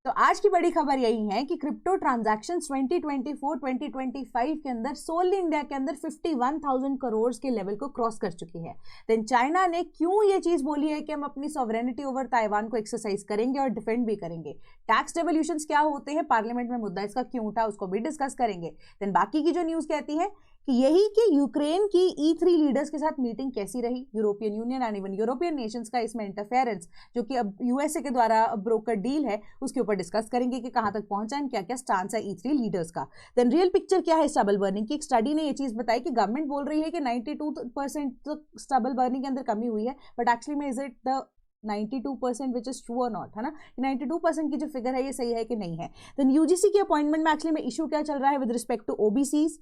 तो आज की बड़ी खबर यही है कि क्रिप्टो ट्रांजैक्शंस 2024-2025 के अंदर सोली इंडिया के अंदर 51,000 करोड़ के लेवल को क्रॉस कर चुकी है। देन चाइना ने क्यों ये चीज बोली है कि हम अपनी सॉवरेनिटी ओवर ताइवान को एक्सरसाइज करेंगे और डिफेंड भी करेंगे। टैक्स डेवल्यूशंस क्या होते हैं, पार्लियामेंट में मुद्दा इसका क्यों उठा, उसको भी डिस्कस करेंगे। देन बाकी की जो न्यूज कहती है कि यही कि यूक्रेन की E3 लीडर्स के साथ मीटिंग कैसी रही, European union and even European Nations का इसमें इंटरफेरेंस जो कि अब यूएसए के द्वारा ब्रोकर डील है उसके ऊपर डिस्कस करेंगे कि कहां तक पहुंचा है, क्या क्या स्टांस है E3 लीडर्स का। देन रियल पिक्चर क्या है स्टबल बर्निंग की। एक स्टडी ने ये चीज बताई कि गवर्नमेंट बोल रही है कि 92% स्टबल बर्निंग के अंदर कमी हुई है, बट एक्चुअली में is it the 92% which is true और नॉट, है ना। 92% की जो फिगर है ये सही है कि नहीं है। देन यूजीसी की अपॉइंटमेंट में एक्चुअली में इशू क्या चल रहा है with respect to OBCs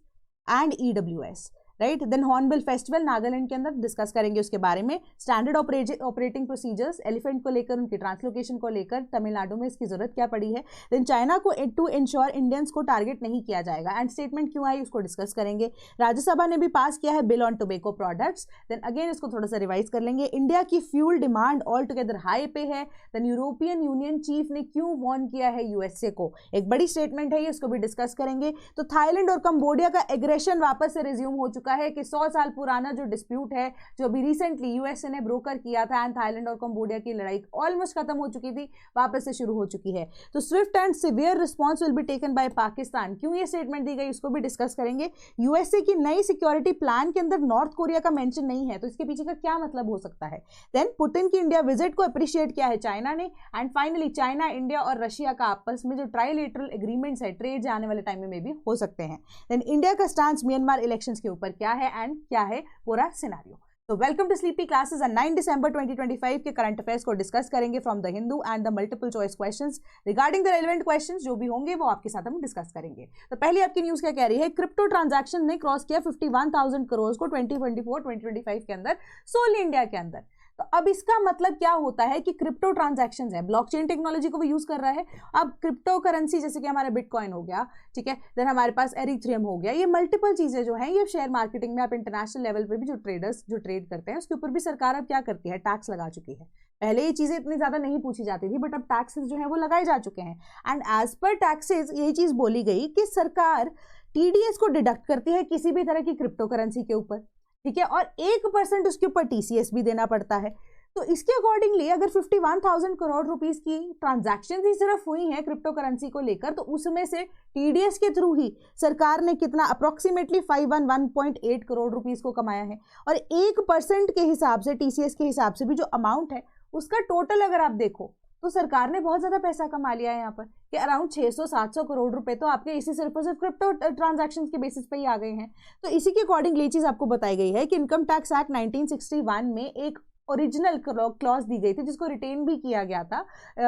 and EWS, right. Then Hornbill festival Nagaland के अंदर डिस्कस करेंगे उसके बारे में। स्टैंडर्ड ऑपरेटिंग प्रोसीजर्स एलिफेंट को लेकर, उनकी ट्रांसलोकेशन को लेकर तमिलनाडु में इसकी जरूरत क्या पड़ी है। देन चाइना को टू इंश्योर इंडियंस को टारगेट नहीं किया जाएगा एंड स्टेटमेंट क्यों आई उसको डिस्कस करेंगे। राज्यसभा ने भी पास किया है bill on tobacco products. Then again इसको थोड़ा सा रिवाइज कर लेंगे। इंडिया की fuel demand all together high पे है। देन यूरोपियन यूनियन चीफ ने क्यों वॉर्न किया है यूएसए को, एक बड़ी स्टेटमेंट है ये, इसको भी डिस्कस करेंगे। तो थाईलैंड और कंबोडिया का एग्रेशन वापस से रिज्यूम हो चुका है कि 100 साल पुराना जो डिस्प्यूट है जो अभी रिसेंटली यूएसए ने ब्रोकर किया था एंड थाईलैंड और कंबोडिया की लड़ाई ऑलमोस्ट खत्म हो चुकी थी, वापस से शुरू हो चुकी है। तो Swift and severe response will be taken by Pakistan, क्यों ये स्टेटमेंट दी गई उसको भी डिस्कस करेंगे। यूएसए की नई सिक्योरिटी प्लान के अंदर नॉर्थ कोरिया का मेंशन नहीं है, तो इसके पीछे का क्या मतलब हो सकता है। देन पुतिन की इंडिया विजिट को अप्रिशिएट किया है चाइना ने। एंड फाइनली चाइना, इंडिया और रशिया का आपस में जो ट्राइलेटरल एग्रीमेंट्स है ट्रेड आने वाले टाइम में भी हो सकते हैं। देन इंडिया का स्टांस म्यांमार इलेक्शंस के ऊपर क्या है एंड क्या है पूरा सिनेरियो। तो welcome to sleepy classes and 9 दिसंबर 2025 के करंट अफेयर्स को डिस्कस करेंगे from the Hindu and the multiple choice questions. Regarding the relevant questions जो भी होंगे वो आपके साथ हम डिस्कस करेंगे। तो पहली आपकी न्यूज क्या कह रही है, क्रिप्टो ट्रांजैक्शन ने क्रॉस किया 51,000 करोड़ को 2024-2025 के अंदर सोली इंडिया के अंदर। तो अब इसका मतलब क्या होता है कि क्रिप्टो ट्रांजैक्शंस है, ब्लॉकचेन टेक्नोलॉजी को वो यूज कर रहा है। अब क्रिप्टो करेंसी जैसे कि हमारा बिटकॉइन हो गया, ठीक है, देन हमारे पास एरिथ्रियम हो गया, ये मल्टीपल चीजें जो हैं ये शेयर मार्केटिंग में आप इंटरनेशनल लेवल पे भी जो ट्रेडर्स जो ट्रेड करते हैं उसके ऊपर भी सरकार अब क्या करती है, टैक्स लगा चुकी है। पहले ये चीजें इतनी ज्यादा नहीं पूछी जाती थी, बट अब टैक्सेस जो है वो लगाए जा चुके हैं। एंड एज पर टैक्सेस यही चीज बोली गई कि सरकार TDS को डिडक्ट करती है किसी भी तरह की क्रिप्टो करेंसी के ऊपर, ठीक है, और 1% उसके ऊपर TCS भी देना पड़ता है। तो इसके अकॉर्डिंगली अगर 51,000 करोड़ रुपीस की ट्रांजैक्शन ही सिर्फ हुई हैं क्रिप्टो करेंसी को लेकर, तो उसमें से TDS के थ्रू ही सरकार ने कितना अप्रोक्सीमेटली 511.8 करोड़ रुपीस को कमाया है। और 1% के हिसाब से, TCS के हिसाब से भी जो अमाउंट है उसका टोटल अगर आप देखो तो सरकार ने बहुत ज्यादा पैसा कमा लिया है यहाँ पर कि अराउंड 600-700 करोड़ रुपए तो आपके इसी सिर्फ और सिर्फ क्रिप्टो ट्रांजैक्शंस के बेसिस पे ही आ गए हैं। तो इसी के अकॉर्डिंग ये चीज आपको बताई गई है कि इनकम टैक्स एक्ट 1961 में एक ओरिजिनल क्लॉज दी गई थी जिसको रिटेन भी किया गया था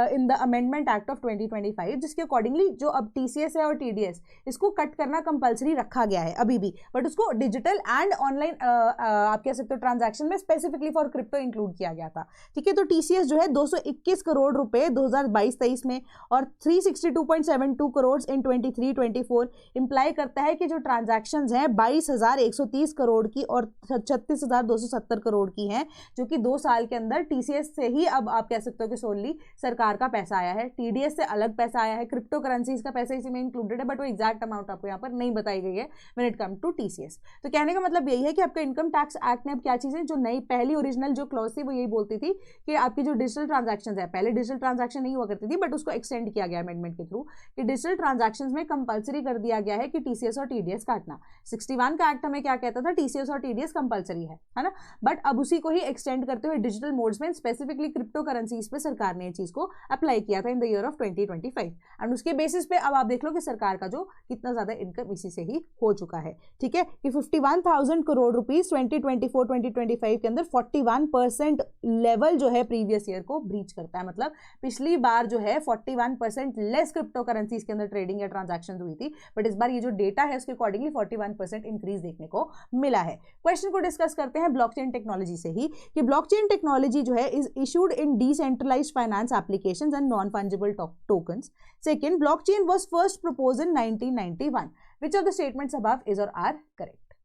in the amendment act of 2025, जिसके अकॉर्डिंगली जो अब TCS है और TDS इसको कट करना कंपलसरी रखा गया है अभी भी, बट उसको डिजिटल एंड ऑनलाइन आप कह सकते हो ट्रांजैक्शन में स्पेसिफिकली फॉर क्रिप्टो इंक्लूड किया गया था, ठीक है। तो TCS जो है 221 करोड़ रुपए 2022-23 में और 362.72 करोड़ इन 23-24 इंप्लाई करता है कि जो ट्रांजैक्शंस हैं 22,130 करोड़ की और 36,270 करोड़ की हैं, जो कि 2 साल के अंदर TCS से ही अब आप कह सकते हो कि सोनली सरकार का पैसा आया है, TDS से अलग पैसा आया है, क्रिप्टो करेंसीज का पैसा इसी में इंक्लूडेड है, बट वो एग्जैक्ट अमाउंट आपको यहाँ पर नहीं बताई गई है when it come to TCS। तो कहने का मतलब यही है कि आपका इनकम टैक्स एक्ट ने अब क्या चीजें जो नई पहली ओरिजिनल जो क्लॉज थी वो यही बोलती थी कि आपकी जो डिजिटल ट्रांजैक्शन है, पहले डिजिटल ट्रांजैक्शन नहीं हुआ करती थी बट उसको एक्सटेंड किया गया अमेंडमेंट के थ्रू कि डिजिटल ट्रांजैक्शन में कंपल्सरी कर दिया गया है कि TCS और TDS काटना। 61 का एक्ट हमें क्या कहता था, TCS और TDS कंपल्सरी है ना, बट अब उसी को ही एक्सटेंड करते हुए डिजिटल मोड्स में स्पेसिफिकली क्रिप्टो करेंसीज पे सरकार ने ये चीज को अप्लाई किया था इन द ईयर ऑफ 2025 एंड उसके बेसिस पे अब आप देख लो कि सरकार का जो कितना ज्यादा इनकम इसी से ही हो चुका है, ठीक है, कि 51,000 करोड़ रुपीस 2024-2025 के अंदर 41% लेवल जो है प्रीवियस ईयर को ब्रीच करता है। मतलब पिछली बार जो है 41% लेस क्रिप्टो करेंसीज के अंदर ट्रेडिंग या ट्रांजैक्शन हुई थी, बट इस बार ये जो डेटा है उसके अकॉर्डिंगली 41% इंक्रीज देखने को मिला है। क्वेश्चन को डिस्कस करते हैं ब्लॉकचेन टेक्नोलॉजी से ही कि ब्लॉकचेन टेक्नोलॉजी जो है is issued in decentralized finance applications and non-fungible tokens. Second, blockchain was first proposed in 1991. Which of the statements above is or are correct?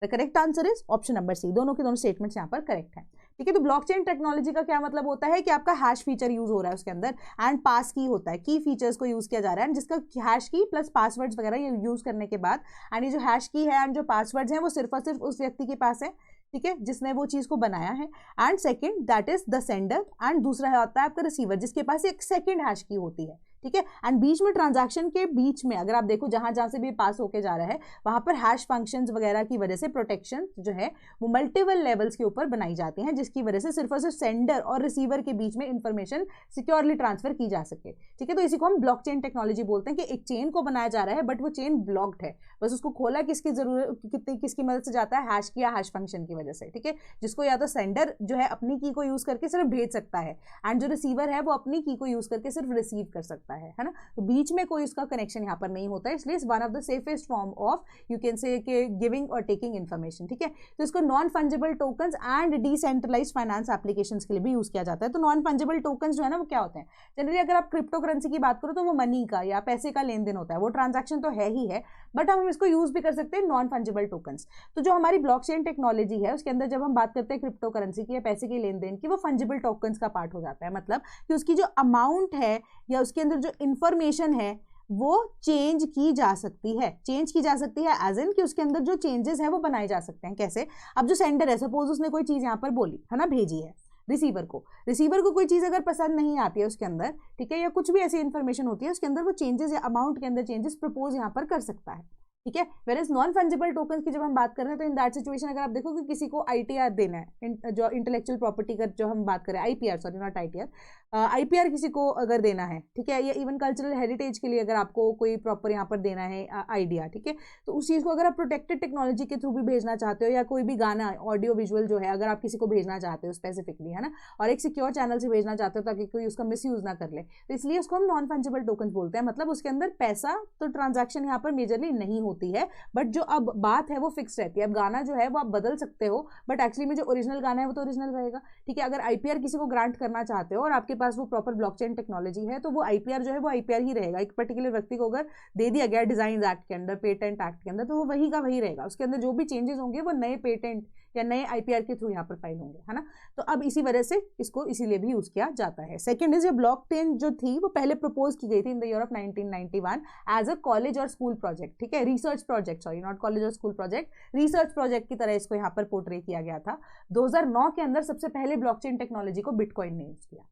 The correct answer is option number C. दोनों के दोनों statements यहाँ पर correct हैं, ठीक है। तो blockchain technology का क्या मतलब होता है कि आपका हैश फीचर यूज हो रहा है उसके अंदर, एंड पास की होता है, की फीचर्स को यूज किया जा रहा है, जिसका हैश की प्लस पासवर्ड्स वगैरह ये यूज करने के बाद, एंड ये जो हैश की है एंड जो पासवर्ड्स हैं वो सिर्फ और सिर्फ उस व्यक्ति के पास है, ठीक है, जिसने वो चीज को बनाया है। And second that is the sender, and दूसरा है होता है आपका रिसीवर, जिसके पास एक सेकंड हैश की होती है, ठीक है। एंड बीच में ट्रांजैक्शन के बीच में अगर आप देखो जहां जहां से भी पास होके जा रहा है वहां पर हैश फंक्शंस वगैरह की वजह से प्रोटेक्शन जो है वो मल्टीपल लेवल्स के ऊपर बनाई जाती हैं, जिसकी वजह से सिर्फ और सिर्फ सेंडर और रिसीवर के बीच में इंफॉर्मेशन सिक्योरली ट्रांसफर की जा सके, ठीक है। तो इसी को हम ब्लॉकचेन टेक्नोलॉजी बोलते हैं कि एक चेन को बनाया जा रहा है बट वो चेन ब्लॉक्ड है, बस उसको खोला किसकी जरूरत किसकी मदद से जाता है, हैश की या हैश फंक्शन की वजह से, ठीक है, जिसको या तो सेंडर जो है अपनी की को यूज करके सिर्फ भेज सकता है, एंड जो रिसीवर है वो अपनी की को यूज करके सिर्फ रिसीव कर सकता है ना। तो बीच में कोई उसका कनेक्शन यहाँ पर नहीं होता है, इसलिए one of the safest form of you can say giving और टेकिंग इन्फॉर्मेशन, ठीक है। तो इसको non fungible tokens and decentralized finance applications के लिए भी यूज किया जाता है। तो नॉन फंजिबल टोकन्स जो है ना वो क्या होते हैं, जनरली अगर आप क्रिप्टो करेंसी की बात करो तो वो मनी का या पैसे का लेन देन होता है, वो ट्रांजैक्शन तो है ही है, बट हम इसको यूज भी कर सकते हैं नॉन फंजिबल टोकन्स। तो जो हमारी ब्लॉकचेन टेक्नोलॉजी है उसके अंदर जब हम बात करते हैं क्रिप्टो करेंसी की या पैसे के लेन देन की, वो फंजिबल टोकन्स का पार्ट हो जाता है, मतलब कि उसकी जो अमाउंट है या उसके अंदर जो इंफॉर्मेशन है वो चेंज की जा सकती है, चेंज की जा सकती है एज इन कि उसके अंदर जो चेंजेस है वो बनाए जा सकते हैं। कैसे, अब जो सेंडर है सपोज उसने कोई चीज यहाँ पर बोली है ना, भेजी है रिसीवर को कोई चीज अगर पसंद नहीं आती है उसके अंदर, ठीक है, या कुछ भी ऐसी इंफॉर्मेशन होती है उसके अंदर, वो चेंजेस या अमाउंट के अंदर चेंजेस प्रपोज यहाँ पर कर सकता है, ठीक है। Where is non fungible tokens की जब हम बात कर रहे हैं तो इन दैट सिचुएशन अगर आप देखो कि किसी को आईटीआर देना है, जो इंटेलेक्चुअल प्रॉपर्टी का जो हम बात करें, IPR, sorry not ITR, IPR किसी को अगर देना है, ठीक है, या इवन कल्चरल हेरिटेज के लिए अगर आपको कोई प्रॉपर यहाँ पर देना है आइडिया, ठीक है, तो उस चीज़ को अगर आप प्रोटेक्टेड टेक्नोलॉजी के थ्रू भी भेजना चाहते हो, या कोई भी गाना ऑडियो विजुअल जो है अगर आप किसी को भेजना चाहते हो स्पेसिफिकली, है ना, और एक सिक्योर चैनल से भेजना चाहते हो ताकि कोई उसका मिस यूज ना कर ले, तो इसलिए उसको हम नॉन फंजिबल टोकन्स बोलते हैं। मतलब उसके अंदर पैसा तो ट्रांजैक्शन यहाँ पर मेजरली नहीं होती है, बट जो अब बात है वो फिक्स रहती है। अब गाना जो है वो आप बदल सकते हो, बट एक्चुअली में जो ओरिजिनल गाना है वो तो ओरिजिनल रहेगा, ठीक है। अगर आईपीआर किसी को ग्रांट करना चाहते हो और आपके पास वो प्रॉपर ब्लॉकचेन टेक्नोलॉजी है तो वो आईपीआर जो है वो आईपीआर ही रहेगा। एक पर्टिकुलर व्यक्ति को अगर दे दिया गया डिजाइन एक्ट के अंदर, पेटेंट एक्ट के अंदर, तो वो वही का वही रहेगा, उसके अंदर जो भी चेंजेस होंगे वो नए पेटेंट या नए आईपीआर के थ्रू यहाँ पर फाइल होंगे, है ना। तो अब इसी वजह से इसको इसीलिए भी यूज किया जाता है। सेकंड इज, ये ब्लॉकचेन जो थी वो पहले प्रपोज की गई थी in the year of 1991 as a college और स्कूल प्रोजेक्ट, ठीक है, research project, sorry not college और स्कूल प्रोजेक्ट, रिसर्च प्रोजेक्ट की तरह इसको यहाँ पर पोर्ट्रे किया गया था। 2009 के अंदर सबसे पहले ब्लॉकचेन टेक्नोलॉजी को बिटकॉइन ने यूज किया,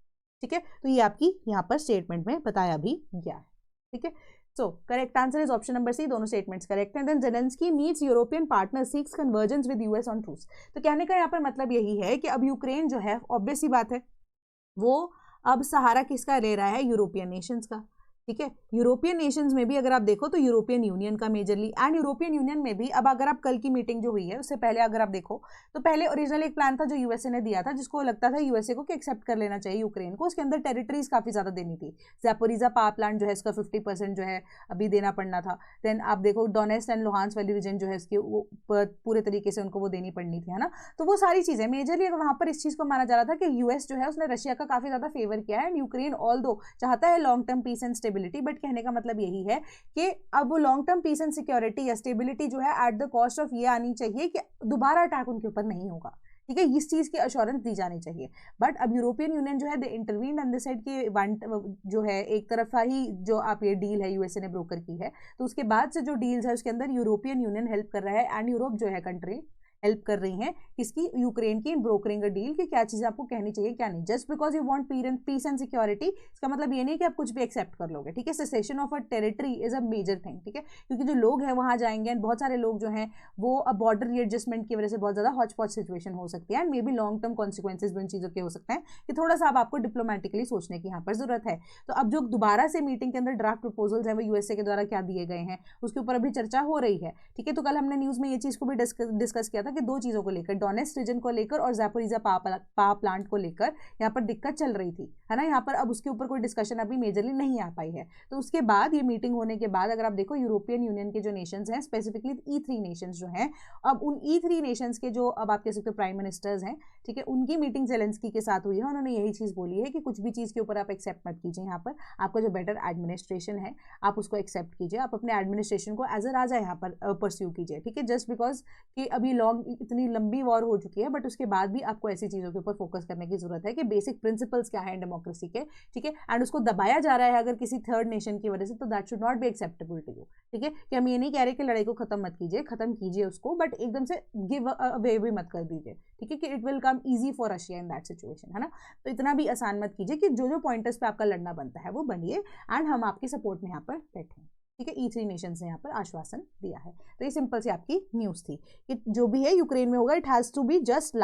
ठीक है। तो ये आपकी यहाँ पर स्टेटमेंट में बताया भी गया है, ठीक है। So correct answer is option number C, दोनों स्टेटमेंट्स करेक्ट हैं। Then Zelensky meets European partner seeks convergence with US on truce। तो कहने का यहाँ पर मतलब यही है कि अब यूक्रेन जो है, ऑब्वियस सी बात है, वो अब सहारा किसका ले रहा है, यूरोपियन नेशंस का, ठीक है। यूरोपियन नेशंस में भी अगर आप देखो तो यूरोपियन यूनियन का मेजरली, एंड यूरोपियन यूनियन में भी अब अगर आप कल की मीटिंग जो हुई है उससे पहले अगर आप देखो तो पहले ओरिजिनल एक प्लान था जो यूएसए ने दिया था, जिसको लगता था यूएसए को कि एक्सेप्ट कर लेना चाहिए यूक्रेन को, उसके अंदर टेरिटरीज काफी ज्यादा देनी थी। ज़ैपोरिज़ा पावर प्लांट जो है इसका 50% जो है अभी देना पड़ना था। देन आप देखो डोनेट्स्क एंड लुहांस्क वाली रीजन जो है इसकी वो पूरे तरीके से उनको वो देनी पड़नी थी, है ना। तो वो सारी चीजें मेजरली वहां पर इस चीज को माना जा रहा था कि यूएस जो है उसने रशिया का काफी ज्यादा फेवर किया है, एंड यूक्रेन ऑल दो चाहता है long term peace and stability, but कहने का मतलब यही है कि अब वो long term peace and security या स्टेबिलिटी जो है एट द कॉस्ट ऑफ ये आनी चाहिए कि दोबारा अटैक उनके ऊपर नहीं होगा, ठीक है, इस चीज की अश्योरेंस दी जानी चाहिए। बट अब यूरोपियन यूनियन जो है दे इंटरवीन एंड दे सेड कि वन जो है एक तरफा ही जो आप ये डील है यूएसए ने ब्रोकर की है, तो उसके बाद से जो डील्स है उसके अंदर यूरोपियन यूनियन हेल्प कर रहा है एंड यूरोप जो है कंट्री हेल्प कर रही हैं किसकी, यूक्रेन की, इन ब्रोकरिंग अ डील कि क्या चीज़ आपको कहनी चाहिए क्या नहीं। Just because you want piece and security, इसका मतलब ये नहीं कि आप कुछ भी एक्सेप्ट कर लोगे, ठीक है। Cessation of a territory is a major thing, ठीक है, क्योंकि जो लोग हैं वहाँ जाएंगे एंड बहुत सारे लोग जो हैं वो अब बॉर्डर रीएडजस्टमेंट की वजह से बहुत ज़्यादा हॉच पॉच सिचुएशन हो सकती है, and may be long term consequences भी उन चीज़ों के हो सकते हैं कि थोड़ा सा अब आपको डिप्लोमेटिकली सोचने की यहाँ पर जरूरत है। तो अब जो दोबारा से मीटिंग के अंदर ड्राफ्ट प्रपोजल्स हैं वो यूएसए के द्वारा क्या दिए गए हैं उसके ऊपर अभी चर्चा हो रही है, ठीक है। तो कल हमने न्यूज़ में ये चीज़ को भी डिस्कस किया था कि दो चीज़ों को लेकर, डोनेट्स्क रीजन को लेकर और ज़ैपोरिज़ा पावर प्लांट को लेकर यहाँ पर दिक्कत चल रही थी, है ना। यहाँ पर अब उसके ऊपर कोई डिस्कशन अभी मेजरली नहीं आ पाई है। तो उसके बाद ये मीटिंग होने के बाद अगर आप देखो यूरोपियन यूनियन के जो नेशंस हैं, स्पेसिफिकली E3 नेशंस जो हैं, अब उन E3 नेशंस के जो अब आप कह सकते हो प्राइम मिनिस्टर्स हैं, ठीक है, उनकी मीटिंग ज़ेलेंस्की के साथ हुई है। उन्होंने यही चीज़ बोली है कि कुछ भी चीज़ के ऊपर आप एक्सेप्ट मत कीजिए, यहाँ पर आपका जो बेटर एडमिनिस्ट्रेशन है आप उसको एक्सेप्ट कीजिए, आप अपने एडमिनिस्ट्रेशन को एज अ राजा यहाँ पर परस्यू कीजिए, ठीक है। जस्ट बिकॉज कि अभी लॉ इतनी लंबी वॉर हो चुकी है, बट उसके बाद भी आपको ऐसी चीज़ों के ऊपर फोकस करने की जरूरत है कि बेसिक प्रिंसिपल्स क्या है डेमोक्रेसी के, ठीक है, एंड उसको दबाया जा रहा है अगर किसी थर्ड नेशन की वजह से, तो that should not be acceptable to you, ठीक है, कि हम ये नहीं कह रहे कि लड़ाई को खत्म मत कीजिए, खत्म कीजिए उसको, बट एकदम से गिव अवे भी मत कर दीजिए, ठीक है, कि it will come easy for Russia in that situation, है ना। तो इतना भी आसान मत कीजिए, कि जो जो पॉइंटर्स पे आपका लड़ना बनता है वो बनिए, एंड हम आपकी सपोर्ट में यहाँ पर बैठे, ठीक है। E3 नेशंस ने यहाँ पर आश्वासन दिया है। तो ये सिंपल सी आपकी न्यूज़ थी कि जो भी है यूक्रेन में होगा, it has to be just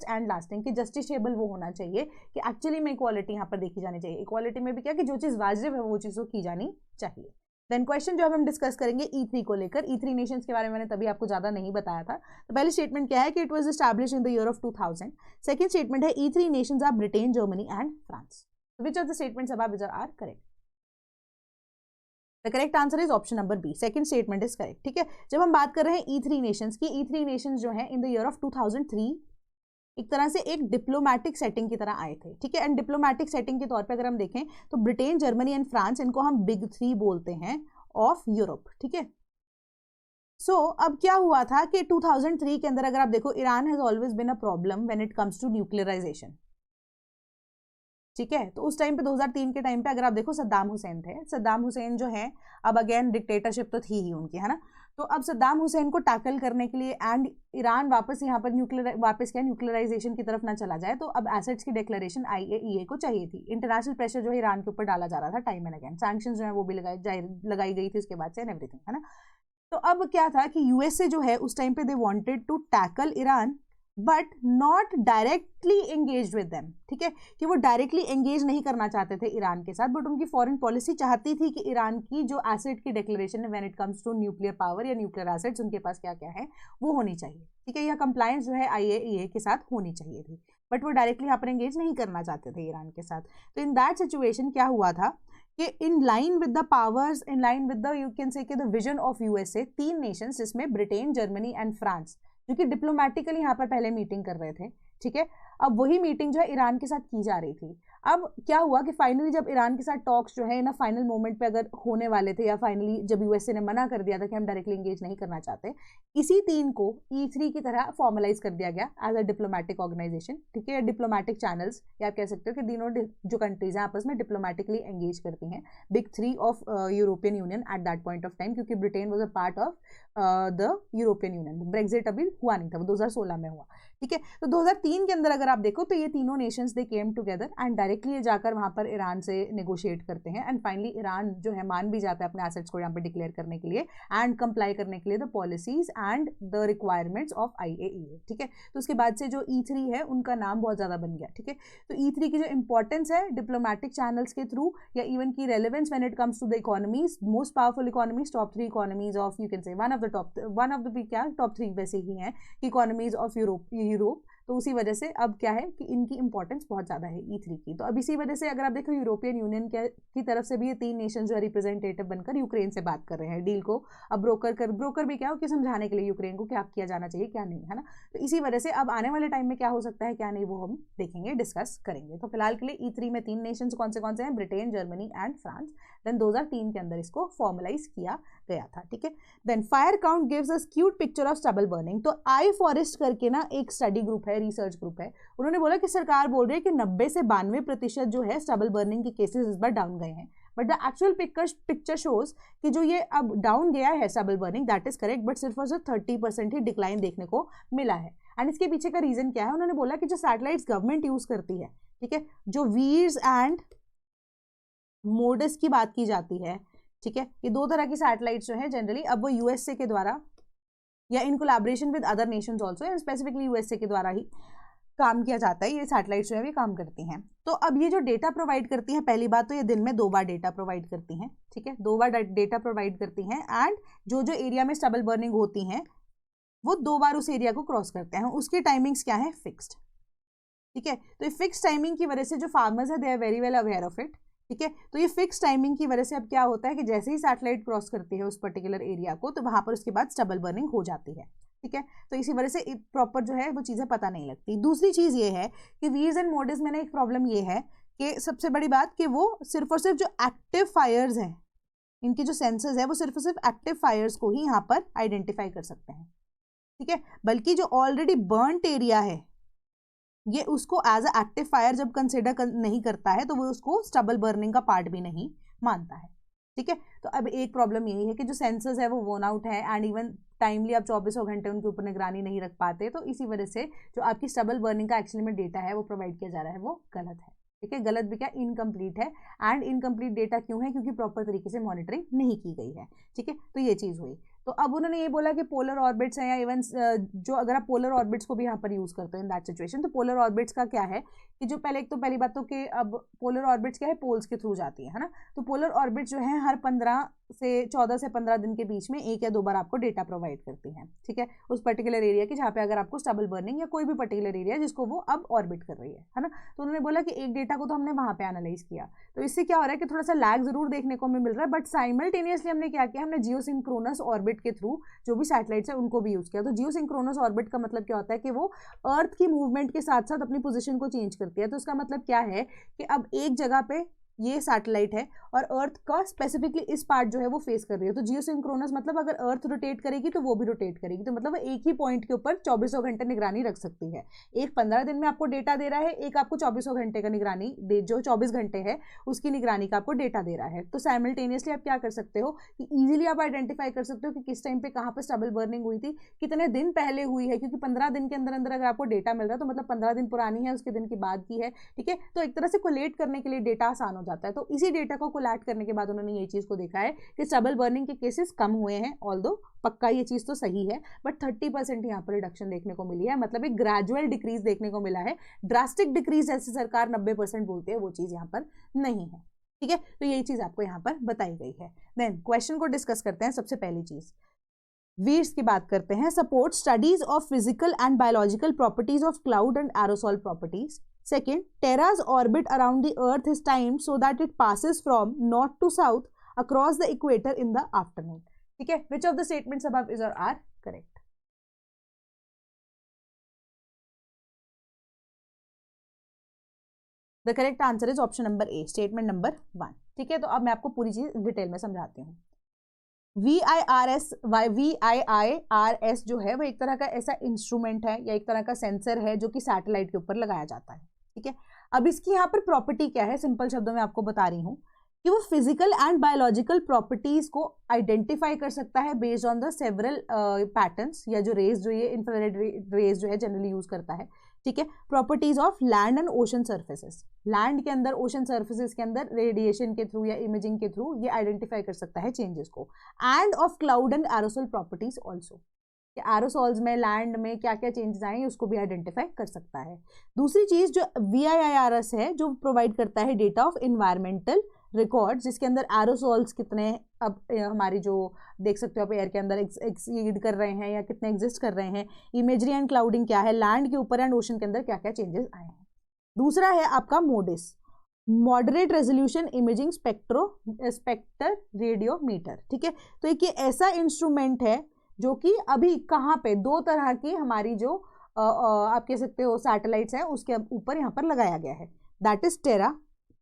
and lasting, कि जस्टिसेबल वो होना चाहिए, कि एक्चुअली में इक्वालिटी यहाँ पर देखी जानी चाहिए। इक्वालिटी में भी क्या कि जो चीज़ वाजिब है वो चीज़ की जानी चाहिए। देन क्वेश्चन जो हम डिस्कस करेंगे E3 को लेकर, E3 नेशंस के बारे में मैंने तभी आपको ज़्यादा नहीं बताया था। तो पहली स्टेटमेंट क्या है कि it was established in the year of 2000। Second statement है E3 nations are Britain, Germany and France. Which of the statements above are correct? The correct answer is option number B, second statement is correct, ठीक है। जब हम बात कर रहे हैं E3 Nations की, E3 नेशंस जो है इन द ईयर ऑफ 2003 एक तरह से एक डिप्लोमैटिक सेटिंग की तरह आए थे, ठीक है। एंड डिप्लोमैटिक सेटिंग के तौर पे अगर हम देखें तो ब्रिटेन, जर्मनी एंड फ्रांस, इनको हम बिग 3 बोलते हैं ऑफ यूरोप, ठीक है। सो अब क्या हुआ था कि 2003 के अंदर अगर आप देखो, Iran has always been a problem when it comes to nuclearisation, ठीक है। तो उस टाइम पे 2003 के टाइम पे अगर आप देखो, सद्दाम हुसैन थे। सद्दाम हुसैन जो है, अब अगेन डिक्टेटरशिप तो थी ही उनकी, है ना। तो अब सद्दाम हुसैन को टैकल करने के लिए एंड ईरान वापस यहाँ पर न्यूक्लियराइजेशन की तरफ ना चला जाए, तो अब एसेट्स की डिक्लेरेशन IAEA को चाहिए थी। इंटरनेशनल प्रेशर जो है ईरान के ऊपर डाला जा रहा था टाइम एंड अगेन, सैंक्शंस जो है वो भी लगाई गई थी उसके बाद से एंड एवरीथिंग, है ना। तो अब क्या था कि यूएसए जो है उस टाइम पे they wanted to tackle Iran but not directly engage with them, ठीक है, कि वो डायरेक्टली एंगेज नहीं करना चाहते थे ईरान के साथ, बट उनकी फॉरेन पॉलिसी चाहती थी कि ईरान की जो एसेट की डिक्लेरेशन है when it comes to nuclear power या न्यूक्लियर एसेट्स, उनके पास क्या क्या है वो होनी चाहिए, ठीक है, या कंप्लायंस जो है IAEA के साथ होनी चाहिए थी, बट वो डायरेक्टली यहाँ पर एंगेज नहीं करना चाहते थे ईरान के साथ। तो इन दैट सिचुएशन क्या हुआ था कि in line with the powers, in line with the you can से the vision of USA, 3 Nations जिसमें ब्रिटेन, जर्मनी एंड फ्रांस, जो कि डिप्लोमेटिकली यहाँ पर पहले मीटिंग कर रहे थे, ठीक है। अब वही मीटिंग जो है ईरान के साथ की जा रही थी। अब क्या हुआ कि फाइनली जब ईरान के साथ टॉक्स जो है ना फाइनल मोमेंट पे अगर होने वाले थे, या फाइनली जब यूएसए ने मना कर दिया था कि हम डायरेक्टली एंगेज नहीं करना चाहते, इसी 3 को E3 की तरह फॉर्मलाइज कर दिया गया एज अ डिप्लोमेटिक ऑर्गेनाइजेशन, ठीक है, डिप्लोमेटिक चैनल्स, या आप कह सकते हो कि तीनों जो कंट्रीज हैं आपस में डिप्लोमेटिकली एंगेज करती हैं, big 3 of European Union at that point of time, क्योंकि Britain was a part of the European Union. Brexit अभी हुआ नहीं था, वो 2016 में हुआ, ठीक है। तो 2003 के अंदर अगर आप देखो तो ये तीनों Nations they came together and directly जाकर वहां पर ईरान से नेगोशिएट करते हैं, एंड फाइनली ईरान जो है मान भी जाता है अपने एसेट्स को यहाँ पर डिक्लेयर करने के लिए एंड कंप्लाई करने के लिए the policies and the requirements of IAEA, ठीक है। तो उसके बाद से जो E3 है उनका नाम बहुत ज्यादा बन गया, ठीक है। तो E3 की जो इंपॉर्टेंस है डिप्लोमेटिक चैनल्स के थ्रू, या इवन की relevance when it comes to the economies, most powerful economies, top 3 economies of, you can say one of the क्या टॉप 3 वैसे ही हैं इकोनॉमीज ऑफ यूरोप। तो उसी वजह से अब क्या है कि इनकी इंपॉर्टेंस बहुत ज़्यादा है E3 की। तो अब इसी वजह से अगर आप देखो यूरोपियन यूनियन की तरफ से भी ये 3 नेशन जो है रिप्रेजेंटेटिव बनकर यूक्रेन से बात कर रहे हैं, डील को अब ब्रोकर भी क्या हो कि समझाने के लिए यूक्रेन को क्या किया जाना चाहिए क्या नहीं, है ना। तो इसी वजह से अब आने वाले टाइम में क्या हो सकता है क्या नहीं वो हम देखेंगे, डिस्कस करेंगे। तो फिलहाल के लिए E3 में 3 नेशन कौन से हैं, Britain, Germany and France. Then 2003 के अंदर इसको फॉर्मलाइज किया गया था, ठीक है। Then fire count gives us cute picture of stubble burning. तो आई फॉरेस्ट करके ना एक स्टडी ग्रुप है, रिसर्च ग्रुप है, उन्होंने बोला कि सरकार बोल रही है कि 90 से 92% जो है स्टबल बर्निंग के केसेस इस बार डाउन गए हैं, but the actual picture shows कि जो ये अब डाउन गया है stubble burning, that is correct, but सिर्फ और सिर्फ 30% ही डिक्लाइन देखने को मिला है। एंड इसके पीछे का रीजन क्या है, उन्होंने बोला कि जो सैटेलाइट्स गवर्नमेंट यूज करती है, ठीक है, जो वीर्स एंड मोडस की बात की जाती है, ठीक है, ये 2 तरह की सैटेलाइट्स जो है जनरली अब वो यूएसए के द्वारा या in collaboration with other Nations also, या स्पेसिफिकली यूएसए के द्वारा ही काम किया जाता है, ये सैटेलाइट्स जो है भी काम करती हैं। तो अब ये जो डेटा प्रोवाइड करती हैं, पहली बात तो ये दिन में 2 बार डेटा प्रोवाइड करती हैं, ठीक है, 2 बार डेटा प्रोवाइड करती हैं, एंड जो जो एरिया में स्टबल बर्निंग होती हैं वो 2 बार उस एरिया को क्रॉस करते हैं। उसकी टाइमिंग्स क्या है, फिक्स्ड, ठीक है। तो ये फिक्स टाइमिंग की वजह से जो फार्मर्स है they are very well aware of it, ठीक है। तो ये फिक्स टाइमिंग की वजह से अब क्या होता है कि जैसे ही सैटेलाइट क्रॉस करती है उस पर्टिकुलर एरिया को, तो वहां पर उसके बाद स्टबल बर्निंग हो जाती है, ठीक है। तो इसी वजह से प्रॉपर जो है वो चीज़ें पता नहीं लगती। दूसरी चीज़ ये है कि वीर्स एंड मोडिस में एक प्रॉब्लम ये है कि सबसे बड़ी बात कि वो सिर्फ और सिर्फ जो एक्टिव फायर्स हैं, इनकी जो सेंसर्स है वो सिर्फ और सिर्फ एक्टिव फायर्स को ही यहाँ पर आइडेंटिफाई कर सकते हैं, ठीक है, बल्कि जो ऑलरेडी बर्नट एरिया है ये उसको एज अ एक्टिव फायर जब कंसिडर नहीं करता है तो वो उसको स्टबल बर्निंग का पार्ट भी नहीं मानता है। ठीक है, तो अब एक प्रॉब्लम यही है कि जो सेंसर्स है वो वोन आउट है एंड इवन टाइमली आप 24 घंटे उनके ऊपर निगरानी नहीं रख पाते, तो इसी वजह से जो आपकी स्टबल बर्निंग का एक्चुअली में डेटा है वो प्रोवाइड किया जा रहा है वो गलत है। ठीक है, गलत भी क्या, इनकम्प्लीट है। एंड इनकम्प्लीट डेटा क्यों है, क्योंकि प्रॉपर तरीके से मॉनिटरिंग नहीं की गई है। ठीक है, तो ये चीज़ हुई। तो अब उन्होंने ये बोला कि पोलर ऑर्बिट्स हैं या इवन जो अगर आप पोलर ऑर्बिट्स को भी यहाँ पर यूज़ करते हो इन दैट सिचुएशन, तो पोलर ऑर्बिट्स का क्या है कि जो पहले एक तो पहली बात तो कि अब पोलर ऑर्बिट्स क्या है, पोल्स के थ्रू जाती है ना, तो पोलर ऑर्बिट्स जो है हर 14 से 15 दिन के बीच में 1 या 2 बार आपको डेटा प्रोवाइड करती है। ठीक है, उस पर्टिकुलर एरिया की जहाँ पे अगर आपको स्टबल बर्निंग या कोई भी पर्टिकुलर एरिया जिसको वो अब ऑर्बिट कर रही है ना, तो उन्होंने बोला कि एक डेटा को तो हमने वहाँ पे एनालाइज किया, तो इससे क्या हो रहा है कि थोड़ा सा लैग जरूर देखने को हमें मिल रहा है, बट साइमल्टेनियसली हमने क्या किया, हमने जियोसिंक्रोनस ऑर्बिट के थ्रू जो भी सैटेलाइट्स है उनको भी यूज किया। तो जियोसिंक्रोनस ऑर्बिट का मतलब क्या होता है कि वो अर्थ की मूवमेंट के साथ साथ अपनी पोजीशन को चेंज करती है। तो इसका मतलब क्या है कि अब एक जगह पे ये सैटेलाइट है और अर्थ का स्पेसिफिकली इस पार्ट जो है वो फेस कर रही है, तो जियोसिंक्रोनस मतलब अगर अर्थ रोटेट करेगी तो वो भी रोटेट करेगी, तो मतलब एक ही पॉइंट के ऊपर 24 घंटे निगरानी रख सकती है। एक 15 दिन में आपको डेटा दे रहा है, एक आपको 24 घंटे का निगरानी जो 24 घंटे है उसकी निगरानी का आपको डेटा दे रहा है। तो साइमल्टेनियसली आप क्या कर सकते हो कि ईजिली आप आइडेंटिफाई कर सकते हो कि किस टाइम पे कहाँ पर स्टबल बर्निंग हुई थी, कितने दिन पहले हुई है, क्योंकि 15 दिन के अंदर अंदर अगर आपको डेटा मिल रहा है तो मतलब 15 दिन पुरानी है, उसके दिन की बाद की है। ठीक है, तो एक तरह से कोलेट करने के लिए डेटा आसान हो जाता है। तो इसी डेटा को कोलैट करने के बाद उन्होंने ये चीज को देखा है कि स्टबल बर्निंग के केसेस कम हुए हैं, ऑल्दो पक्का ये चीज तो सही है, बट 30% यहाँ पर रिडक्शन देखने को मिली है, मतलब एक ग्रेजुअल डिक्रीज देखने को मिला है। ड्रास्टिक डिक्रीज जैसे सरकार 90% बोलती है वो चीज यहाँ पर नहीं है। ठीक है, तो यही चीज आपको यहाँ पर बताई गई है। देन क्वेश्चन को डिस्कस करते हैं। सबसे पहली चीज वीर्स की बात करते हैं। Support studies of physical and biological properties of cloud and aerosol properties. Second, Terra's orbit around the Earth is timed so that it passes from north to south across the equator in the afternoon. ठीक है, which of the statements above is or are correct? The correct answer is option number A, statement number 1. ठीक है, तो अब मैं आपको पूरी चीज डिटेल में समझाती हूँ। VIRS जो है वो एक तरह का ऐसा इंस्ट्रूमेंट है या एक तरह का सेंसर है जो कि सैटेलाइट के ऊपर लगाया जाता है। ठीक है, अब इसकी यहाँ पर प्रॉपर्टी क्या है, सिंपल शब्दों में आपको बता रही हूँ कि वो फिजिकल एंड बायोलॉजिकल प्रॉपर्टीज को आइडेंटिफाई कर सकता है based on the several patterns या जो रेज जो ये इंफ्रारेड रेज जो है जनरली यूज करता है। ठीक है, properties of land and ocean surfaces, land के अंदर ओशन सर्फेसेस के अंदर रेडिएशन के थ्रू या इमेजिंग के थ्रू ये आइडेंटिफाई कर सकता है चेंजेस को। End of cloud and aerosol properties also, aerosols में लैंड में क्या क्या चेंजेस आए उसको भी आइडेंटिफाई कर सकता है। दूसरी चीज जो VIRS है जो प्रोवाइड करता है डेटा ऑफ इन्वायरमेंटल रिकॉर्ड, जिसके अंदर एरोसॉल्स कितने अब हमारी जो देख सकते हो आप एयर के अंदर एक्सीड कर रहे हैं या कितने एग्जिस्ट कर रहे हैं। इमेजरी एंड क्लाउडिंग क्या है, लैंड के ऊपर एंड ओशन के अंदर क्या क्या चेंजेस आए हैं। दूसरा है आपका MODIS, moderate resolution imaging spectroradiometer. ठीक है, तो एक ये ऐसा इंस्ट्रूमेंट है जो कि अभी कहाँ पे 2 तरह की हमारी जो आप कह सकते हो सैटेलाइट्स हैं उसके ऊपर यहाँ पर लगाया गया है। दैट इज टेरा,